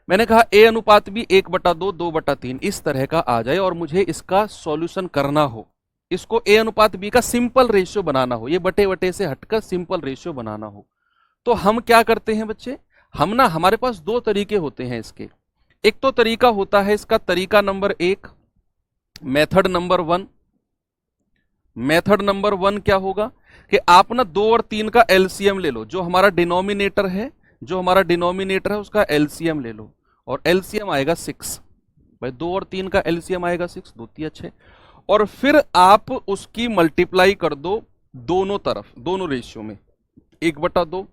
मैंने कहा a अनुपात भी 1/2 2/3 इस तरह का आ जाए और मुझे इसका सॉल्यूशन करना हो, इसको a अनुपात b का सिंपल रेशियो बनाना हो, ये बटे बटे से हटकर सिंपल रेशियो बनाना हो, तो हम क्या करते हैं बच्चे, हम ना, हमारे पास 2 तरीके होते हैं इसके। एक तो तरीका होता है इसका, तरीका number 1, method number 1। Method number 1 क्या होगा कि आप ना 2 और 3 का एलसीएम ले लो, जो हमारा डिनोमिनेटर है, जो हमारा डिनोमिनेटर है उसका एलसीएम ले लो, और एलसीएम आएगा 6 भाई, 2 और 3 का एलसीएम आएगा 6, 2 3 6, और फिर आप उसकी मल्टीप्लाई कर दो दोनों तरफ, दोनों रेशियो में, 1/2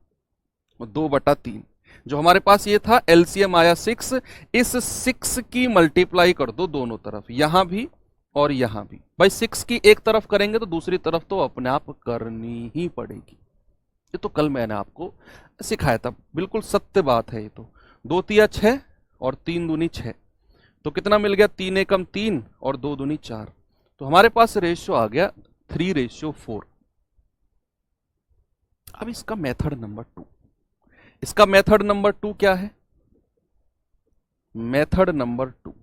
2/3। जो हमारे पास ये था एलसीएम आया 6, इस 6 की मल्टीप्लाई कर दो दोनों तरफ, यहां भी और यहां भी। भाई 6 की एक तरफ करेंगे तो दूसरी तरफ तो अपने आप करनी ही पड़ेगी। ये तो कल मैंने आपको सिखाया था, बिल्कुल सत्य बात है ये तो। 2 तिया 6 और 3 दूनी 6, तो कितना मिल गया? 3 एकम 3 और 2 दूनी 4। तो हमारे पास रेशियो आ गया 3:4। अब इसका मेथड नंबर 2, इसका मेथड नंबर 2 क्या है? मेथड नंबर 2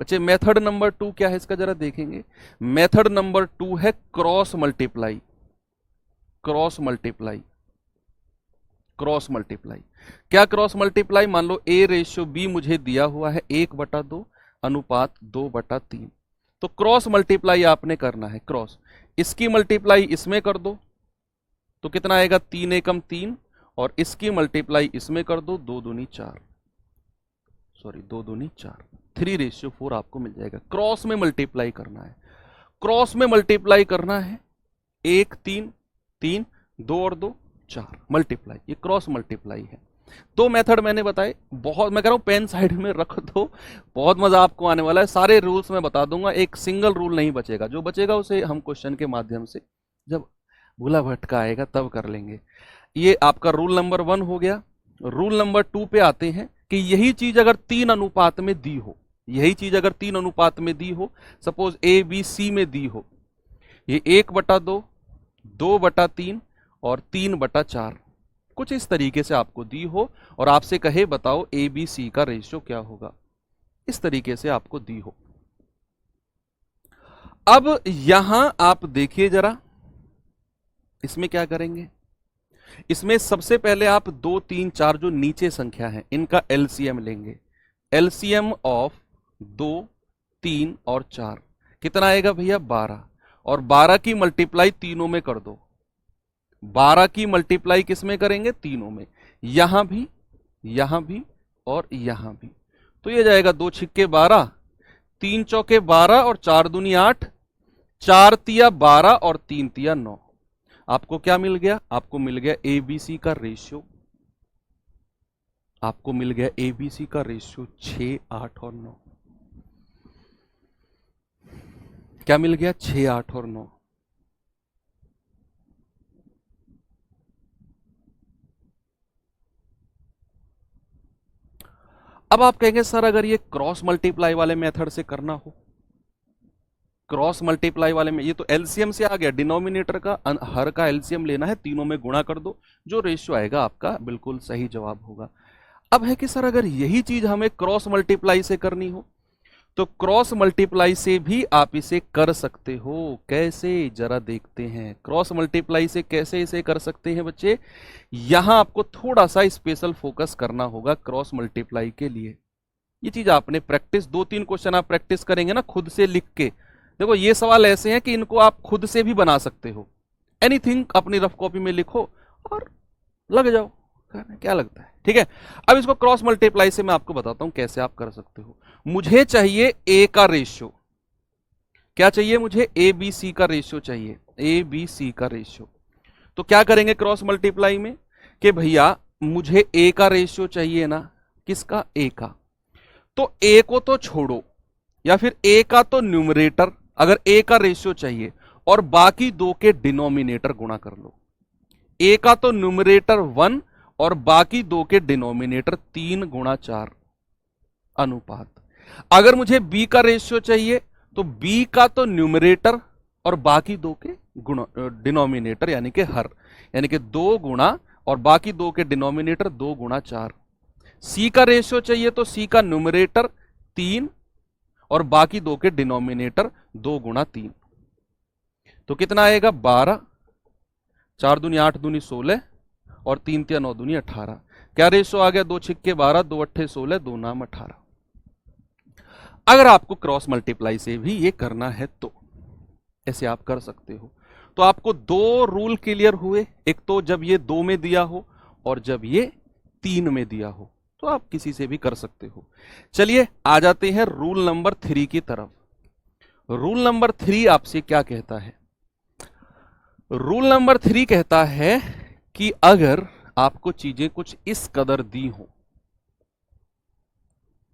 बच्चे, मेथड नंबर 2 क्या है इसका जरा देखेंगे। मेथड नंबर 2 है cross multiply. Cross multiply, cross multiply. क्या क्रॉस मल्टीप्लाई? मान लो A/B मुझे दिया हुआ है 1/2 अनुपात 2/3। तो क्रॉस मल्टीप्लाई आपने करना है, क्रॉस। इसकी मल्टीप्लाई इसमें कर दो तो कितना आएगा? 3 एकम 3, और इसकी मल्टीप्लाई इसमें कर दो 2 दूनी 4, सॉरी 2 दूनी 4, 3:4 आपको मिल जाएगा। क्रॉस में मल्टीप्लाई करना है, क्रॉस में मल्टीप्लाई करना है। 1 3 3, 2 और 2 4 मल्टीप्लाई, ये क्रॉस मल्टीप्लाई है। 2 मेथड मैंने बताए, बहुत, मैं कह रहा हूं पेन साइड में रख दो, बहुत मजा आपको आने वाला है। सारे रूल्स मैं बता दूंगा, एक सिंगल रूल नहीं बचेगा। जो बचेगा उसे हम क्वेश्चन के माध्यम से जब भूला भटका आएगा तब कर लेंगे। ये आपका रूल नंबर 1 हो गया। रूल नंबर 2 पे आते हैं कि यही चीज अगर 3 अनुपात में दी हो, यही चीज अगर 3 अनुपात में दी हो, सपोज ABC में दी हो, ये 1/2, 2/3 और 3/4, कुछ इस तरीके से आपको दी हो और आपसे कहे बताओ ABC का रेशियो क्या होगा, इस तरीके से आपको दी हो। अब यहां आप देखिए जरा, इसमें क्या करेंगे? इसमें सबसे पहले आप 2 3 4 जो नीचे संख्या है इनका एलसीएम लेंगे। एलसीएम ऑफ 2 3 और 4 कितना आएगा भैया? 12, और 12 की मल्टीप्लाई तीनों में कर दो। 12 की मल्टीप्लाई किस में करेंगे? तीनों में, यहां भी, यहां भी और यहां भी। तो ये जाएगा 2 छिक्के 12, 3 चौके 12 और 4 दूनी 8, 4 तिया 12 और 3 तिया 9। आपको क्या मिल गया? आपको मिल गया ABC का रेशियो, आपको मिल गया ABC का रेशियो 6 8 और 9। क्या मिल गया? 6 8 और 9। अब आप कहेंगे सर अगर ये क्रॉस मल्टीप्लाई वाले मेथड से करना हो, क्रॉस मल्टीप्लाई वाले में, ये तो एलसीएम से आ गया, डिनोमिनेटर का हर का एलसीएम लेना है, तीनों में गुणा कर दो, जो रेशियो आएगा आपका बिल्कुल सही जवाब होगा। अब है कि सर अगर यही चीज हमें क्रॉस मल्टीप्लाई से करनी हो, तो क्रॉस मल्टीप्लाई से भी आप इसे कर सकते हो। कैसे? जरा देखते हैं क्रॉस मल्टीप्लाई से कैसे इसे कर सकते हैं बच्चे। यहां आपको थोड़ा सा स्पेशल फोकस करना होगा क्रॉस मल्टीप्लाई के लिए। ये चीज आपने प्रैक्टिस, 2 3 क्वेश्चन आप प्रैक्टिस करेंगे ना खुद से लिख के। देखो ये सवाल ऐसे हैं कि इनको आप खुद से भी बना सकते हो। एनीथिंग अपनी रफ कॉपी में लिखो और लग जाओ, क्या लगता है? ठीक है। अब इसको क्रॉस मल्टीप्लाई से मैं आपको बताता हूं कैसे आप कर सकते हो। मुझे चाहिए ए का रेशियो, क्या चाहिए मुझे? ABC का रेशियो चाहिए, ABC का रेशियो। तो क्या करेंगे क्रॉस मल्टीप्लाई में कि भैया मुझे A का रेशियो चाहिए ना, किसका? A का। तो A को तो छोड़ो, या फिर A का तो न्यूमरेटर, अगर A का रेशियो चाहिए, और बाकी 2 के डिनोमिनेटर गुणा कर लो। A का तो न्यूमरेटर 1 और बाकी 2 के डिनोमिनेटर 3 गुणा 4 अनुपात। अगर मुझे B का रेशियो चाहिए तो B का तो न्यूमरेटर और बाकी 2 के डिनोमिनेटर यानी कि हर, यानी कि 2 गुणा और बाकी 2 के डिनोमिनेटर 2 गुणा 4। C का रेशियो चाहिए तो C का न्यूमरेटर 3 और बाकी 2 के डिनोमिनेटर 2 गुणा 3। तो कितना आएगा? 12, 4 दूनी 8 दूनी 16 और 3 तिया 9 दूनी 18। क्या रेशियो आ गया? 2 छिक्के 12, 2 अट्ठे 16, 2 नाम 18। अगर आपको क्रॉस मल्टीप्लाई से भी ये करना है तो ऐसे आप कर सकते हो। तो आपको 2 रूल क्लियर हुए, एक तो जब ये 2 में दिया हो और जब ये 3 में दिया हो, तो आप किसी से भी कर सकते हो। चलिए आ जाते हैं रूल नंबर 3 की तरफ। रूल नंबर 3 आपसे क्या कहता है? रूल नंबर 3 कहता है कि अगर आपको चीजें कुछ इस कदर दी हो,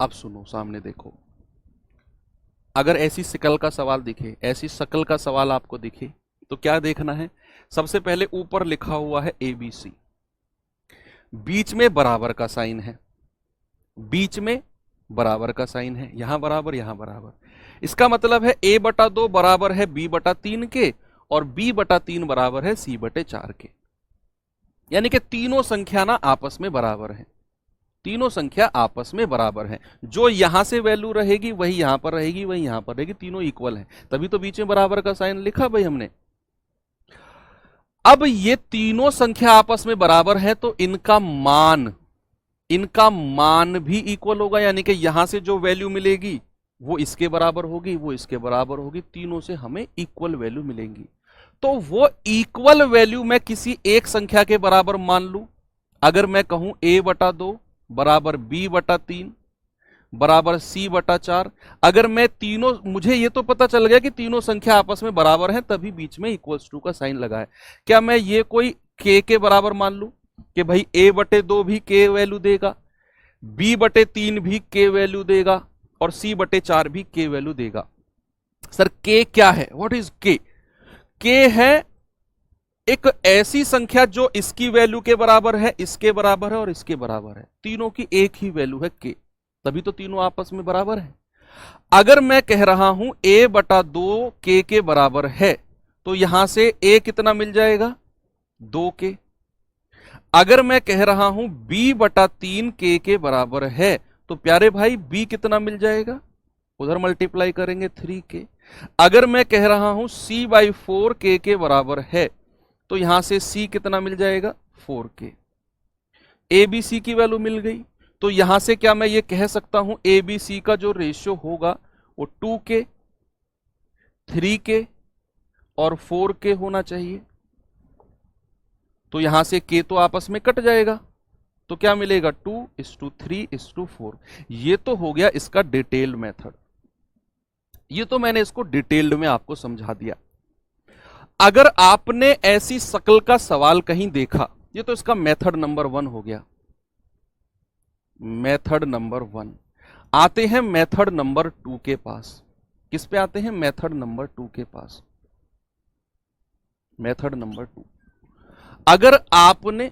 अब सुनो, सामने देखो, अगर ऐसी शकल का सवाल दिखे, ऐसी शकल का सवाल आपको दिखे तो क्या देखना है? सबसे पहले ऊपर लिखा हुआ है ABC, बीच में बराबर का साइन है, बीच में बराबर का साइन है, यहां बराबर यहां बराबर। इसका मतलब है A/2 बराबर है B/3 के और B/3 बराबर है C/4 के। यानी कि तीनों संख्या ना आपस में बराबर है, तीनों संख्या आपस में बराबर है। जो यहां से वैल्यू रहेगी वही यहां पर रहेगी, वही यहां पर रहेगी, तीनों इक्वल है, तभी तो बीच में बराबर का साइन लिखा भाई हमने। अब ये तीनों संख्या आपस में बराबर है तो इनका मान भी इक्वल होगा, यानी कि यहां से जो वैल्यू मिलेगी वो इसके बराबर होगी, वो इसके बराबर होगी, तीनों से हमें इक्वल वैल्यू मिलेंगी। तो वो इक्वल वैल्यू मैं किसी एक संख्या के बराबर मान लूं। अगर मैं कहूं A/2 बराबर B/3 बराबर C/4, अगर मैं तीनों, मुझे ये तो पता चल गया कि तीनों संख्या आपस में बराबर हैं, तभी बीच में इक्वल्स टू का साइन लगा है। क्या मैं ये कोई K के बराबर मान लूं कि भाई A/2 भी K वैल्यू देगा, B/3 भी K वैल्यू देगा और C/4 भी K वैल्यू देगा? सर K क्या है? What is K? K है एक ऐसी संख्या जो इसकी वैल्यू के बराबर है, इसके बराबर है और इसके बराबर है, तीनों की एक ही वैल्यू है K, तभी तो तीनों आपस में बराबर है। अगर मैं कह रहा हूं A/2 K के बराबर है तो यहां से A कितना मिल जाएगा? 2K। अगर मैं कह रहा हूं B/3 K के बराबर है तो प्यारे भाई B कितना मिल जाएगा? उधर मल्टीप्लाई करेंगे 3K। अगर मैं कह रहा हूं C/4 K के बराबर है तो यहां से C कितना मिल जाएगा? 4K। ABC की वैल्यू मिल गई, तो यहां से क्या मैं ये कह सकता हूं ABC का जो रेशियो होगा वो 2K, 3K और 4K होना चाहिए। तो यहां से K तो आपस में कट जाएगा, तो क्या मिलेगा? 2:3:4। ये तो हो गया इसका डिटेल्ड मेथड, ये तो मैंने इसको डिटेल्ड में आपको समझा दिया। अगर आपने ऐसी शकल का सवाल कहीं देखा, ये तो इसका मेथड नंबर 1 हो गया, मेथड नंबर 1। आते हैं मेथड नंबर 2 के पास। किस पे आते हैं? मेथड नंबर 2 के पास। मेथड नंबर 2, अगर आपने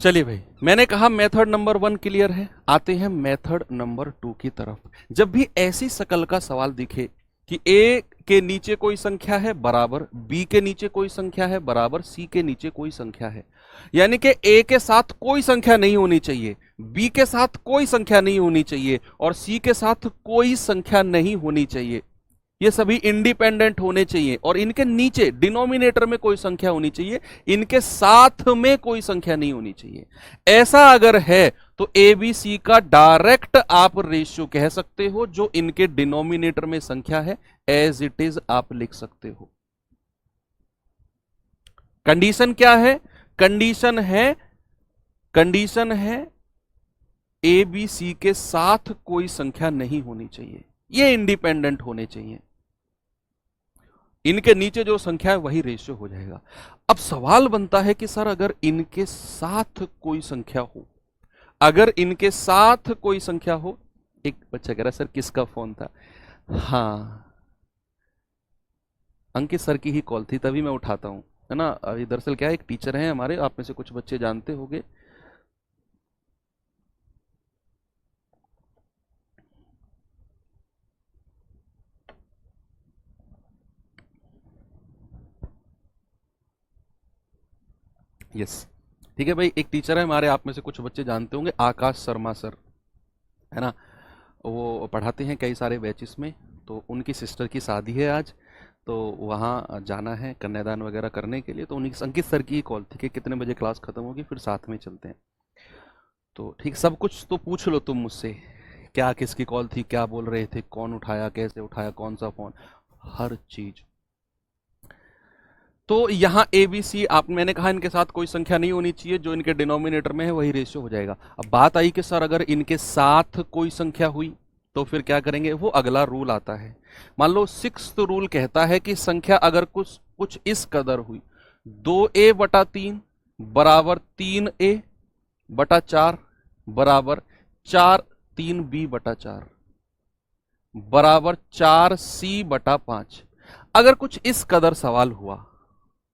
चलिए भाई, मैंने कहा मेथड नंबर 1 क्लियर है। आते हैं मेथड नंबर 2 की तरफ। जब भी ऐसी शकल का सवाल दिखे कि A के नीचे कोई संख्या है बराबर, B के नीचे कोई संख्या है बराबर, C के नीचे कोई संख्या है, यानी कि A के साथ कोई संख्या नहीं होनी चाहिए, B के साथ कोई संख्या नहीं होनी चाहिए और C के साथ कोई संख्या नहीं होनी चाहिए, ये सभी इंडिपेंडेंट होने चाहिए और इनके नीचे डिनोमिनेटर में कोई संख्या होनी चाहिए, इनके साथ में कोई संख्या नहीं होनी चाहिए। ऐसा अगर है तो ABC का डायरेक्ट आप रेशियो कह सकते हो, जो इनके डिनोमिनेटर में संख्या है एज इट इज आप लिख सकते हो। कंडीशन क्या है? कंडीशन है ABC के साथ कोई संख्या नहीं होनी चाहिए, ये इंडिपेंडेंट होने चाहिए, इनके नीचे जो संख्या है वही रेशियो हो जाएगा। अब सवाल बनता है कि सर अगर इनके साथ कोई संख्या हो, अगर इनके साथ कोई संख्या हो, एक बच्चा कह रहा सर किसका फोन था? हाँ, अंकित सर की ही कॉल थी, तभी मैं उठाता हूं, है ना। दरअसल क्या है, एक टीचर हैं हमारे, आप में से कुछ बच्चे जानते होंगे। यस, ठीक है भाई, एक टीचर है हमारे, आप में से कुछ बच्चे जानते होंगे, आकाश शर्मा सर, है ना। वो पढ़ाते हैं कई सारे बैचेस में, तो उनकी सिस्टर की शादी है आज, तो वहाँ जाना है कन्यादान वगैरह करने के लिए, तो उन्हीं अंकित सर की कॉल थी कि कितने बजे क्लास खत्म होगी, फिर साथ में चलते हैं। तो ठीक, सब कुछ तो पूछ लो तुम मुझसे, क्या किसकी कॉल थी, क्या बोल रहे थे, कौन उठाया, कैसे उठाया, कौन सा फोन, हर चीज। तो यहाँ ए बी सी आप, मैंने कहा इनके साथ कोई संख्या नहीं होनी चाहिए, जो इनके डिनोमिनेटर में है वही रेशियो हो जाएगा। अब बात आई कि सर अगर इनके साथ कोई संख्या हुई तो फिर क्या करेंगे, वो अगला रूल आता है। मान लो 6th रूल कहता है कि संख्या अगर कुछ कुछ इस कदर हुई, 2a/3 बराबर 3a/4 बराबर 4 3b/4 बराबर 4c/5, अगर कुछ इस कदर सवाल हुआ,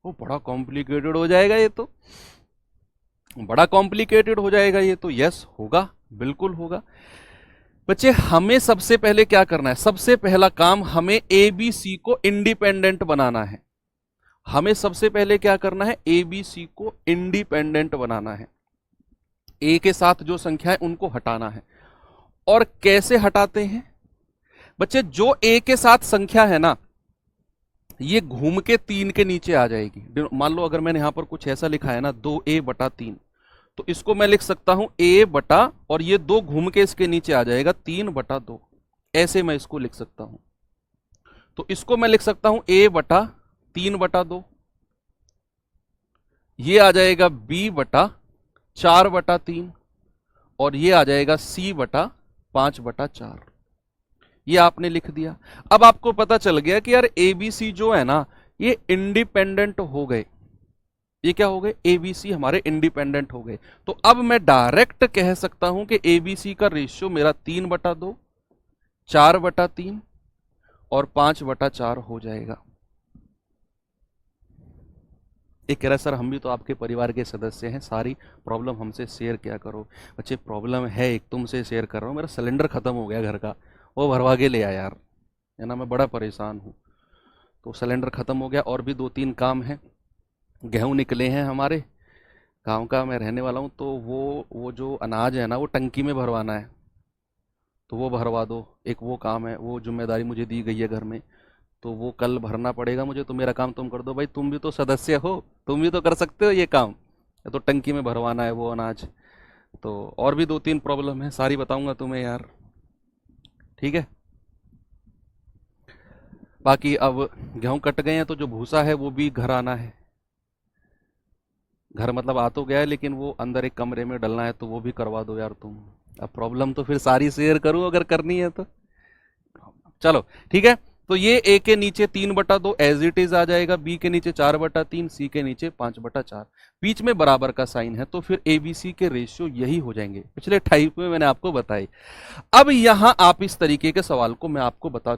वो बड़ा कॉम्प्लिकेटेड हो जाएगा ये तो, बड़ा कॉम्प्लिकेटेड हो जाएगा ये तो। यस होगा, बिल्कुल होगा। बच्चे हमें सबसे पहले क्या करना है, सबसे पहला काम हमें ए बी सी को इंडिपेंडेंट बनाना है। हमें सबसे पहले क्या करना है, ए बी सी को इंडिपेंडेंट बनाना है। ए के साथ जो संख्या है उनको हटाना है। और कैसे हटाते हैं बच्चे, जो ए के साथ संख्या है ना, ये घूम के 3 के नीचे आ जाएगी। मान लो अगर मैंने यहां पर कुछ ऐसा लिखा है ना, 2a/3, तो इसको मैं लिख सकता हूं a बटा, और ये 2 घूम के इसके नीचे आ जाएगा 3/2, ऐसे मैं इसको लिख सकता हूं। तो इसको मैं लिख सकता हूं a/3/2, ये आ जाएगा b/4/3, और ये आ जाएगा c/5/4। ये आपने लिख दिया। अब आपको पता चल गया कि यार ए बी सी जो है ना, ये इंडिपेंडेंट हो गए। ये क्या हो गए, ए बी सी हमारे इंडिपेंडेंट हो गए। तो अब मैं डायरेक्ट कह सकता हूं कि ए बी सी का रेशियो मेरा 3/2, 4/3 और 5/4 हो जाएगा। एक कह रहा है सर हम भी तो आपके परिवार के सदस्य हैं, सारी प्रॉब्लम हमसे शेयर क्या करो। बच्चे प्रॉब्लम है एक, तुमसे शेयर कर रहा हूं। मेरा सिलेंडर खत्म हो गया घर का, वो भरवा के ले आ यार, है ना, मैं बड़ा परेशान हूँ। तो सिलेंडर खत्म हो गया, और भी 2-3 काम हैं। गेहूं निकले हैं हमारे, गांव का मैं रहने वाला हूँ, तो वो जो अनाज है ना, वो टंकी में भरवाना है, तो वो भरवा दो। एक वो काम है, वो जिम्मेदारी मुझे दी गई है घर में, तो वो कल भरना पड़ेगा मुझे। तो मेरा काम तुम कर दो भाई, तुम भी तो सदस्य हो, तुम भी तो कर सकते हो ये काम। तो टंकी में भरवाना है वो अनाज। तो और भी 2-3 प्रॉब्लम है, सारी बताऊंगा तुम्हें यार, ठीक है। बाकी अब गेहूं कट गए हैं, तो जो भूसा है वो भी घर आना है। घर मतलब आ तो गया है, लेकिन वो अंदर एक कमरे में डलना है, तो वो भी करवा दो यार तुम। अब प्रॉब्लम तो फिर सारी शेयर करूं अगर करनी है तो। चलो ठीक है। तो ये ए के नीचे 3/2 एज इट इज आ जाएगा, बी के नीचे 4/3, सी के नीचे 5/4, बीच में बराबर का साइन है, तो फिर ए बी सी के रेशियो यही हो जाएंगे। पिछले टाइप में मैंने आपको बताई। अब यहां आप इस तरीके के सवाल को मैं आपको बता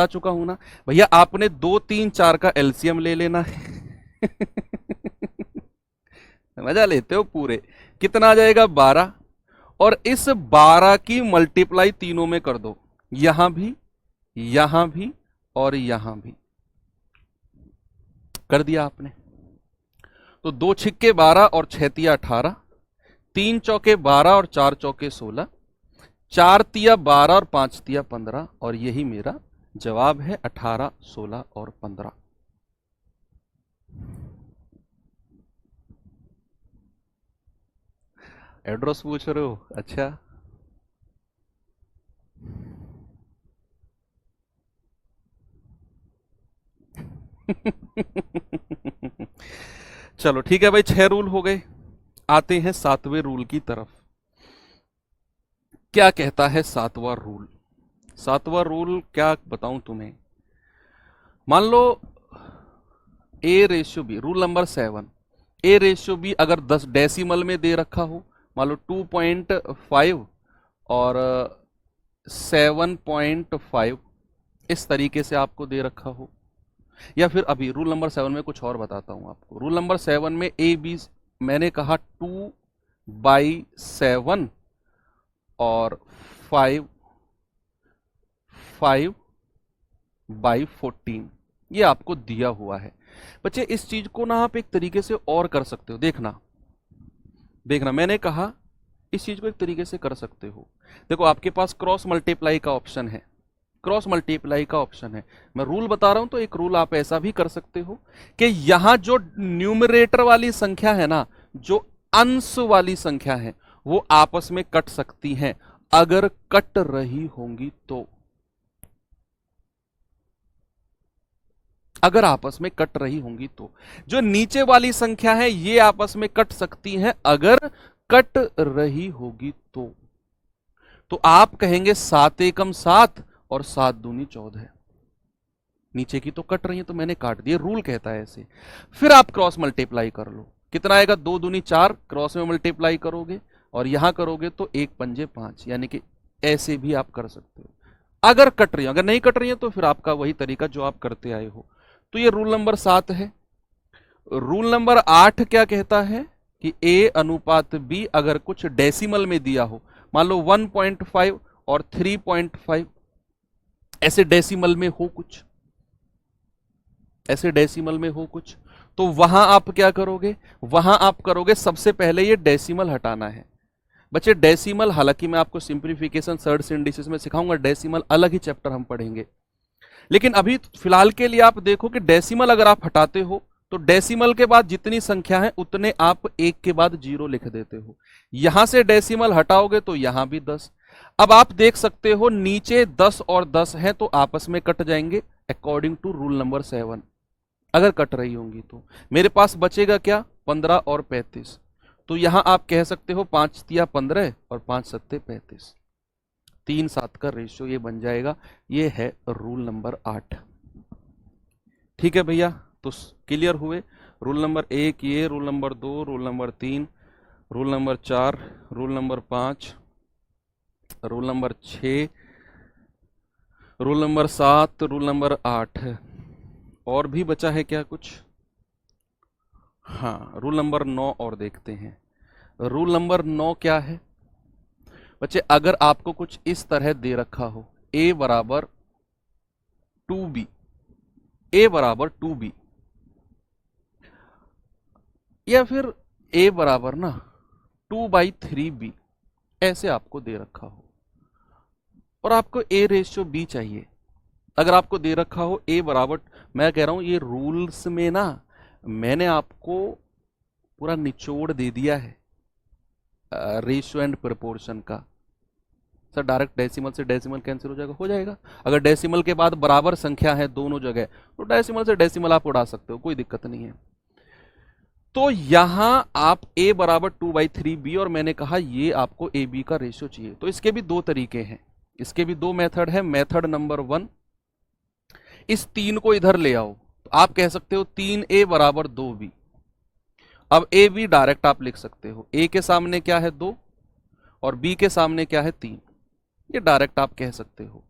चुका हूं ना भैया। आपने 2 3 4 का एलसीएम ले लेना है मजा लेते हो पूरे। कितना आ जाएगा, 12, और इस 12 की मल्टीप्लाई तीनों में कर दो, यहां भी, यहां भी और यहां भी। कर दिया आपने। तो 2 छिक्के 12 और 6 तिया 18, 3 चौके 12 और 4 चौके 16, 4 तिया 12 और 5 तिया 15, और यही मेरा जवाब है 18, 16 और 15। एड्रेस पूछ रहे हो, अच्छा चलो ठीक है भाई, 6 रूल हो गए। आते हैं 7वें रूल की तरफ। क्या कहता है 7वां रूल? 7वां रूल क्या बताऊं तुम्हें। मान लो a/b, रूल नंबर 7, a/b अगर 10 डेसिमल में दे रखा हो, मान लो 2.5 और 7.5, इस तरीके से आपको दे रखा हो। या फिर अभी रूल नंबर 7 में कुछ और बताता हूं आपको। रूल नंबर 7 में ए बी, मैंने कहा 2/7 और 5/14, ये आपको दिया हुआ है। बच्चे इस चीज को ना आप एक तरीके से और कर सकते हो। देखना देखना, मैंने कहा इस चीज को एक तरीके से कर सकते हो। देखो आपके पास क्रॉस मल्टीप्लाई का ऑप्शन है, क्रॉस मल्टीप्लाई का ऑप्शन है। मैं रूल बता रहा हूं तो एक रूल आप ऐसा भी कर सकते हो कि यहां जो न्यूमरेटर वाली संख्या है ना, जो अंश वाली संख्या है, वो आपस में कट सकती हैं अगर कट रही होंगी तो। अगर आपस में कट रही होंगी तो जो नीचे वाली संख्या है ये आपस में कट सकती हैं अगर कट रही होगी तो आप कहेंगे 7 एकम 7 और 7 दूनी 14। नीचे की तो कट रही है तो मैंने काट दिए, रूल कहता है ऐसे। फिर आप क्रॉस मल्टीप्लाई कर लो, कितना आएगा 2 दूनी 4, क्रॉस में मल्टीप्लाई करोगे और यहां करोगे तो 1 पंजे 5, यानी कि ऐसे भी आप कर सकते हो अगर कट रही हो। अगर नहीं कट रही है तो फिर आपका वही तरीका जो आप करते आए हो। तो ये रूल नंबर 7 है। रूल नंबर 8 क्या कहता है कि a अनुपात b अगर कुछ डेसिमल में दिया हो, मान लो 1.5 और 3.5, ऐसे डेसिमल में हो कुछ, ऐसे डेसिमल में हो कुछ, तो वहां आप क्या करोगे, वहां आप करोगे सबसे पहले ये डेसिमल हटाना है। बच्चे डेसिमल, हालांकि मैं आपको सिंप्लीफिकेशन सर्ड्स इंडिसेस में सिखाऊंगा, डेसिमल अलग ही चैप्टर हम पढ़ेंगे, लेकिन अभी फिलहाल के लिए आप देखो कि डेसिमल अगर आप हटाते हो तो डेसिमल के बाद जितनी संख्या है उतने आप एक के बाद 0 लिख देते हो। यहां से डेसिमल हटाओगे तो यहां भी 10। अब आप देख सकते हो नीचे 10 और 10 है तो आपस में कट जाएंगे अकॉर्डिंग टू रूल नंबर 7। अगर कट रही होंगी तो मेरे पास बचेगा क्या, 15 और 35। तो यहां आप कह सकते हो 5 तिया 15 और 5 सत्ते 35, 3-7 का रेशियो ये बन जाएगा। ये है रूल नंबर 8। ठीक है भैया, तो क्लियर हुए रूल नंबर 1 ये, rule number 2, rule number 3, rule number 4, rule number 5, rule number 6, rule number 7, rule number 8। और भी बचा है क्या कुछ? हाँ, रूल नंबर 9 और देखते हैं। रूल नंबर 9 क्या है बच्चे, अगर आपको कुछ इस तरह दे रखा हो a बराबर 2b, a बराबर 2b, या फिर a बराबर ना 2/3b, ऐसे आपको दे रखा हो और आपको a रेशियो b चाहिए। अगर आपको दे रखा हो a बराबर, मैं कह रहा हूं ये रूल्स में ना मैंने आपको पूरा निचोड़ दे दिया है रेशियो एंड प्रोपोर्शन का। सर डायरेक्ट डेसिमल से डेसिमल कैंसिल हो जाएगा? हो जाएगा। अगर डेसिमल के बाद बराबर संख्या है दोनों जगह तो डेसिमल से डेसिमल आप उड़ा सकते हो, कोई दिक्कत नहीं है। तो यहां आप a बराबर 2/3b और मैंने कहा ये आपको ए बी का रेशियो चाहिए। तो इसके भी दो तरीके हैं, इसके भी दो मेथड है। मेथड नंबर 1, इस 3 को इधर ले आओ तो आप कह सकते हो 3a बराबर 2b। अब ए बी डायरेक्ट आप लिख सकते हो, a के सामने क्या है 2 और b के सामने क्या है 3, ये डायरेक्ट आप कह सकते हो।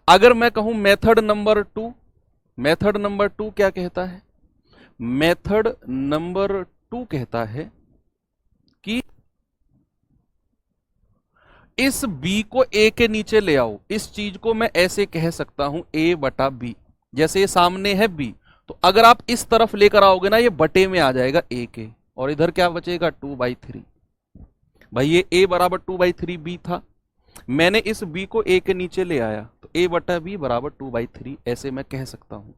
अगर मैं कहूं मेथड नंबर 2, मेथड नंबर 2 क्या कहता है? मेथड नंबर 2 कहता है कि इस b को a के नीचे ले आओ। इस चीज को मैं ऐसे कह सकता हूं a बटा b, जैसे ये सामने है b, तो अगर आप इस तरफ लेकर आओगे ना ये बटे में आ जाएगा a के, और इधर क्या बचेगा 2/3। भाई ये a बराबर 2/3b था, मैंने इस b को a के नीचे ले आया तो a बटा b बराबर 2/3, ऐसे मैं कह सकता हूं।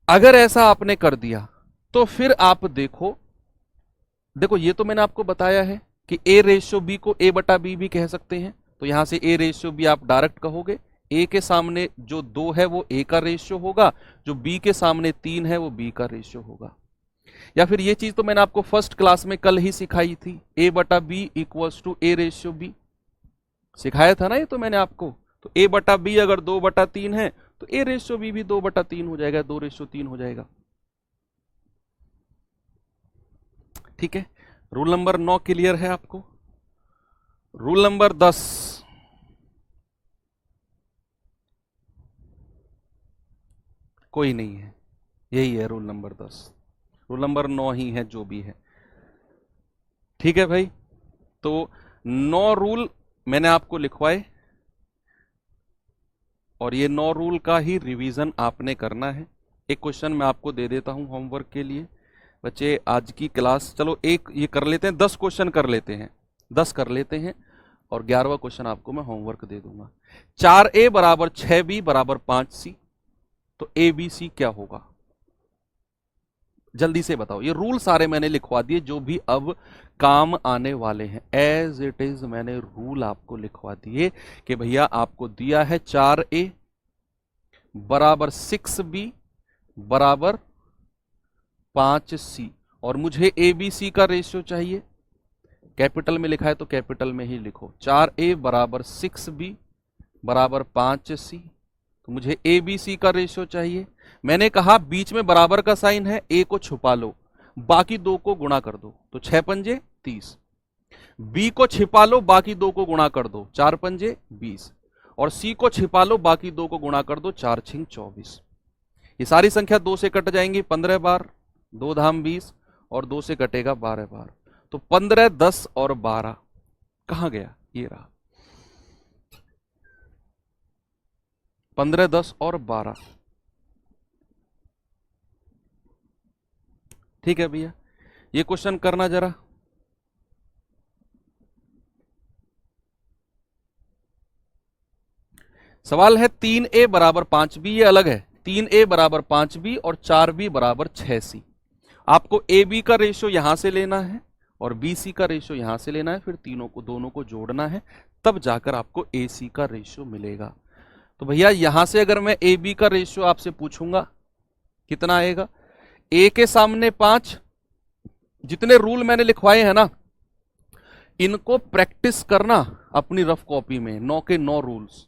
अगर ऐसा आपने कर दिया तो फिर आप देखो, देखो ये तो मैंने आपको बताया है कि a रेशियो b को a बटा b भी कह सकते हैं। तो यहां से a रेशियो b आप डायरेक्ट कहोगे, a के सामने जो 2 है वो a का रेशियो होगा, जो b के सामने 3 है वो b का रेशियो होगा। या फिर ये चीज तो मैंने आपको फर्स्ट क्लास में कल ही सिखाई थी, a बटा b equals to a ratio b, सिखाया था ना ये तो मैंने आपको। तो a बटा b अगर 2/3 है तो a रेशियो b भी 2/3 हो जाएगा, 2:3 हो जाएगा। ठीक है, रूल नंबर 9 क्लियर है आपको? रूल नंबर 10, कोई नहीं है, यही है रूल नंबर 10। रूल नंबर 9 ही है जो भी है। ठीक है भाई, तो 9 रूल मैंने आपको लिखवाए और ये 9 रूल का ही रिवीजन आपने करना है। एक क्वेश्चन मैं आपको दे देता हूं होमवर्क के लिए। बच्चे आज की क्लास, चलो एक ये कर लेते हैं, 10 क्वेश्चन कर लेते हैं, 10 कर लेते हैं। और 11वां क्वेश्चन आपको मैं होमवर्क दे दूंगा। 4a बराबर 6b बराबर 5c, तो ए बी सी क्या होगा? जल्दी से बताओ। ये रूल सारे मैंने लिखवा दिए जो भी अब काम आने वाले हैं, एज इट इज मैंने रूल आपको लिखवा दिए कि भैया आपको दिया है 4a बराबर 6b बराबर 5c और मुझे ए बी सी का रेशियो चाहिए। कैपिटल में लिखा है तो कैपिटल में ही लिखो। 4a बराबर 6b बराबर 5c, तो मुझे ए बी सी का रेशियो चाहिए। मैंने कहा बीच में बराबर का साइन है, ए को छुपा लो, बाकी दो को गुणा कर दो, तो 6 पंजे 30। बी को छिपा लो, बाकी दो को गुणा कर दो, 4 पंजे 20। और सी को छिपा लो, बाकी दो को गुणा कर दो, 4 छिंग 24। ये सारी संख्या 2 से कट जाएंगी, 15 बार, 2 धाम 20 और 2 से कटेगा 12 बार, तो 15, 10 और 12 कहां गया? ये रहा 15, 10 और 12। ठीक है भैया, ये क्वेश्चन करना जरा। सवाल है 3a बराबर 5b, ये अलग है। 3a बराबर 5b और 4b बराबर 6c। आपको ए बी का रेशियो यहां से लेना है और बी सी का रेशियो यहां से लेना है, फिर दोनों को जोड़ना है, तब जाकर आपको ए सी का रेशियो मिलेगा। तो भैया यहां से अगर मैं ए बी का रेशियो आपसे पूछूंगा कितना आएगा? ए के सामने 5, जितने रूल मैंने लिखवाए हैं ना, इनको प्रैक्टिस करना अपनी रफ कॉपी में, 9 के 9 रूल्स।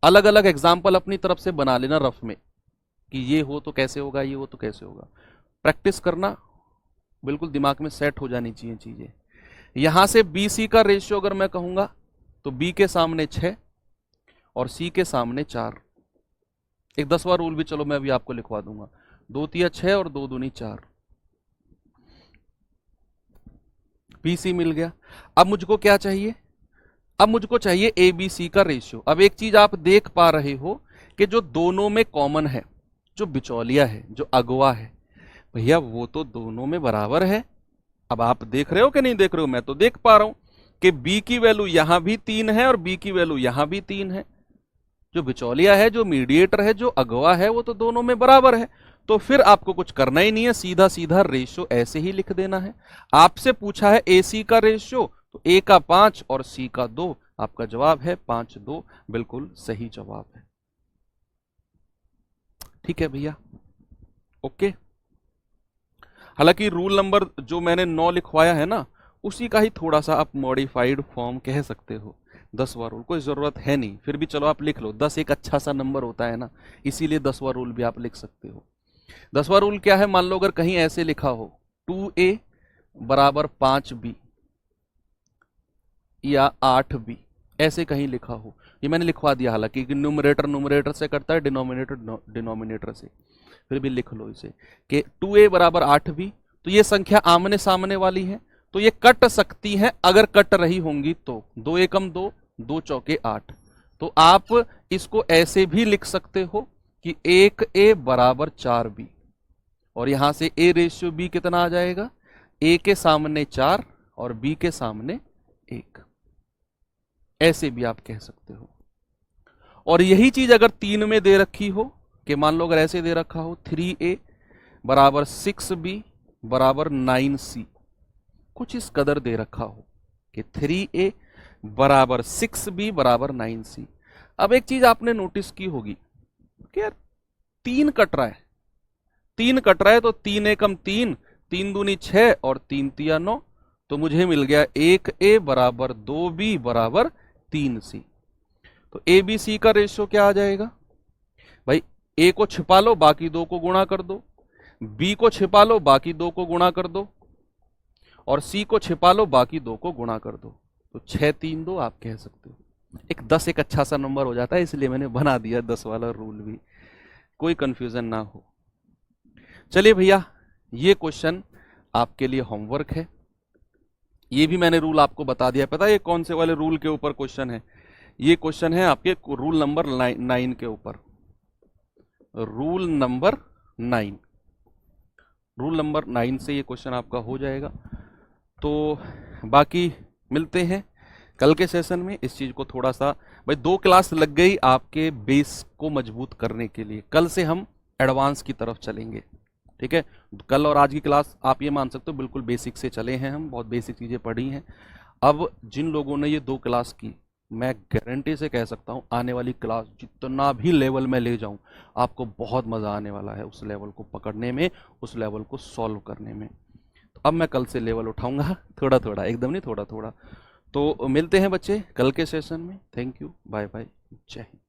अलग अलग एग्जाम्पल अपनी तरफ से बना लेना रफ में कि ये हो तो कैसे होगा, ये हो तो कैसे होगा। प्रैक्टिस करना, बिल्कुल दिमाग में सेट हो जानी चाहिए चीजें। यहां से बी सी का रेशियो अगर मैं कहूंगा तो बी के सामने 6 और सी के सामने 4। एक 10वां रूल भी चलो मैं अभी आपको लिखवा दूंगा। 2 तिया 6 और 2 दूनी 4। बी सी मिल गया। अब मुझको क्या चाहिए? अब मुझको चाहिए ए बी सी का रेशियो। अब एक चीज आप देख पा रहे हो कि जो दोनों में कॉमन है, जो बिचौलिया है, जो अगवा है, भैया वो तो दोनों में बराबर है। अब आप देख रहे हो कि नहीं देख रहे हो? मैं तो देख पा रहा हूं कि b की वैल्यू यहां भी 3 है और b की वैल्यू यहां भी 3 है। जो बिचौलिया है, जो मीडिएटर है, जो अगवा है, वो तो दोनों में बराबर है। तो फिर आपको कुछ करना ही नहीं है, सीधा सीधा रेशियो ऐसे ही लिख देना है। आपसे पूछा है ए सी का रेशियो, तो ए का 5 और सी का 2। आपका जवाब है 5, 2, बिल्कुल सही जवाब है। ठीक है भैया, ओके। हालांकि रूल नंबर जो मैंने 9 लिखवाया है ना, उसी का ही थोड़ा सा आप मॉडिफाइड फॉर्म कह सकते हो। 10वां रूल कोई जरूरत है नहीं, फिर भी चलो आप लिख लो। 10 एक अच्छा सा नंबर होता है ना, इसीलिए 10वां रूल भी आप लिख सकते हो। 10वां रूल क्या है? मान लो अगर कहीं ऐसे लिखा हो 2a बराबर 5b या 8b, ऐसे कहीं लिखा हो, ये मैंने लिखवा दिया। हालांकि न्यूमरेटर न्यूमरेटर से करता है, डिनोमिनेटर डिनोमिनेटर से, फिर भी लिख लो इसे कि 2a बराबर 8b। तो ये संख्या आमने सामने वाली है, तो ये कट सकती हैं। अगर कट रही होंगी तो 2 एकम 2, 2 चौके 8। तो आप इसको ऐसे भी लिख सकते हो कि 1a बराबर 4b, और यहां से a रेशियो b कितना आ जाएगा? a के सामने 4 और b के सामने 1। ऐसे भी आप कह सकते हो। और यही चीज अगर 3 में दे रखी हो, कि मान लो अगर ऐसे दे रखा हो 3a बराबर 6b बराबर 9c, कुछ इस कदर दे रखा हो कि 3a बराबर 6b बराबर 9c। अब एक चीज आपने नोटिस की होगी कि यार 3 कट रहा है, 3 कट रहा है, तो 3 एकम 3, 3 दूनी 6 और 3 तिया 9, तो मुझे मिल गया 1a बराबर 2b बराबर 3c। तो ए बी सी का रेशियो क्या आ जाएगा भाई? ए को छिपा लो, बाकी दो को गुणा कर दो, बी को छिपा लो, बाकी दो को गुणा कर दो, और सी को छिपा लो, बाकी दो को गुणा कर दो। तो 6, 3, 2 आप कह सकते हो। एक 10 एक अच्छा सा नंबर हो जाता है, इसलिए मैंने बना दिया 10 वाला रूल भी, कोई कंफ्यूजन ना हो। चलिए भैया, ये क्वेश्चन आपके लिए होमवर्क है। ये भी मैंने रूल आपको बता दिया। पता है ये कौन से वाले रूल के ऊपर क्वेश्चन है? ये क्वेश्चन है आपके रूल नंबर 9 के ऊपर। रूल नंबर 9, रूल नंबर 9 से ये क्वेश्चन आपका हो जाएगा। तो बाकी मिलते हैं कल के सेशन में इस चीज को थोड़ा सा, भाई 2 क्लास लग गई आपके बेस को मजबूत करने के लिए, कल से हम एडवांस की तरफ चलेंगे। ठीक है, कल और आज की क्लास आप ये मान सकते हो बिल्कुल बेसिक से चले हैं, हम बहुत बेसिक चीजें पढ़ी हैं। अब जिन लोगों ने ये 2 क्लास की, मैं गारंटी से कह सकता हूँ आने वाली क्लास जितना भी लेवल में ले जाऊं, आपको बहुत मजा आने वाला है उस लेवल को पकड़ने में, उस लेवल को सॉल्व करने में। तो अब मैं कल से लेवल उठाऊंगा थोड़ा थोड़ा, एकदम नहीं, थोड़ा थोड़ा। तो मिलते हैं बच्चे कल के सेशन में। थैंक यू, बाय बाय, जय हिंद।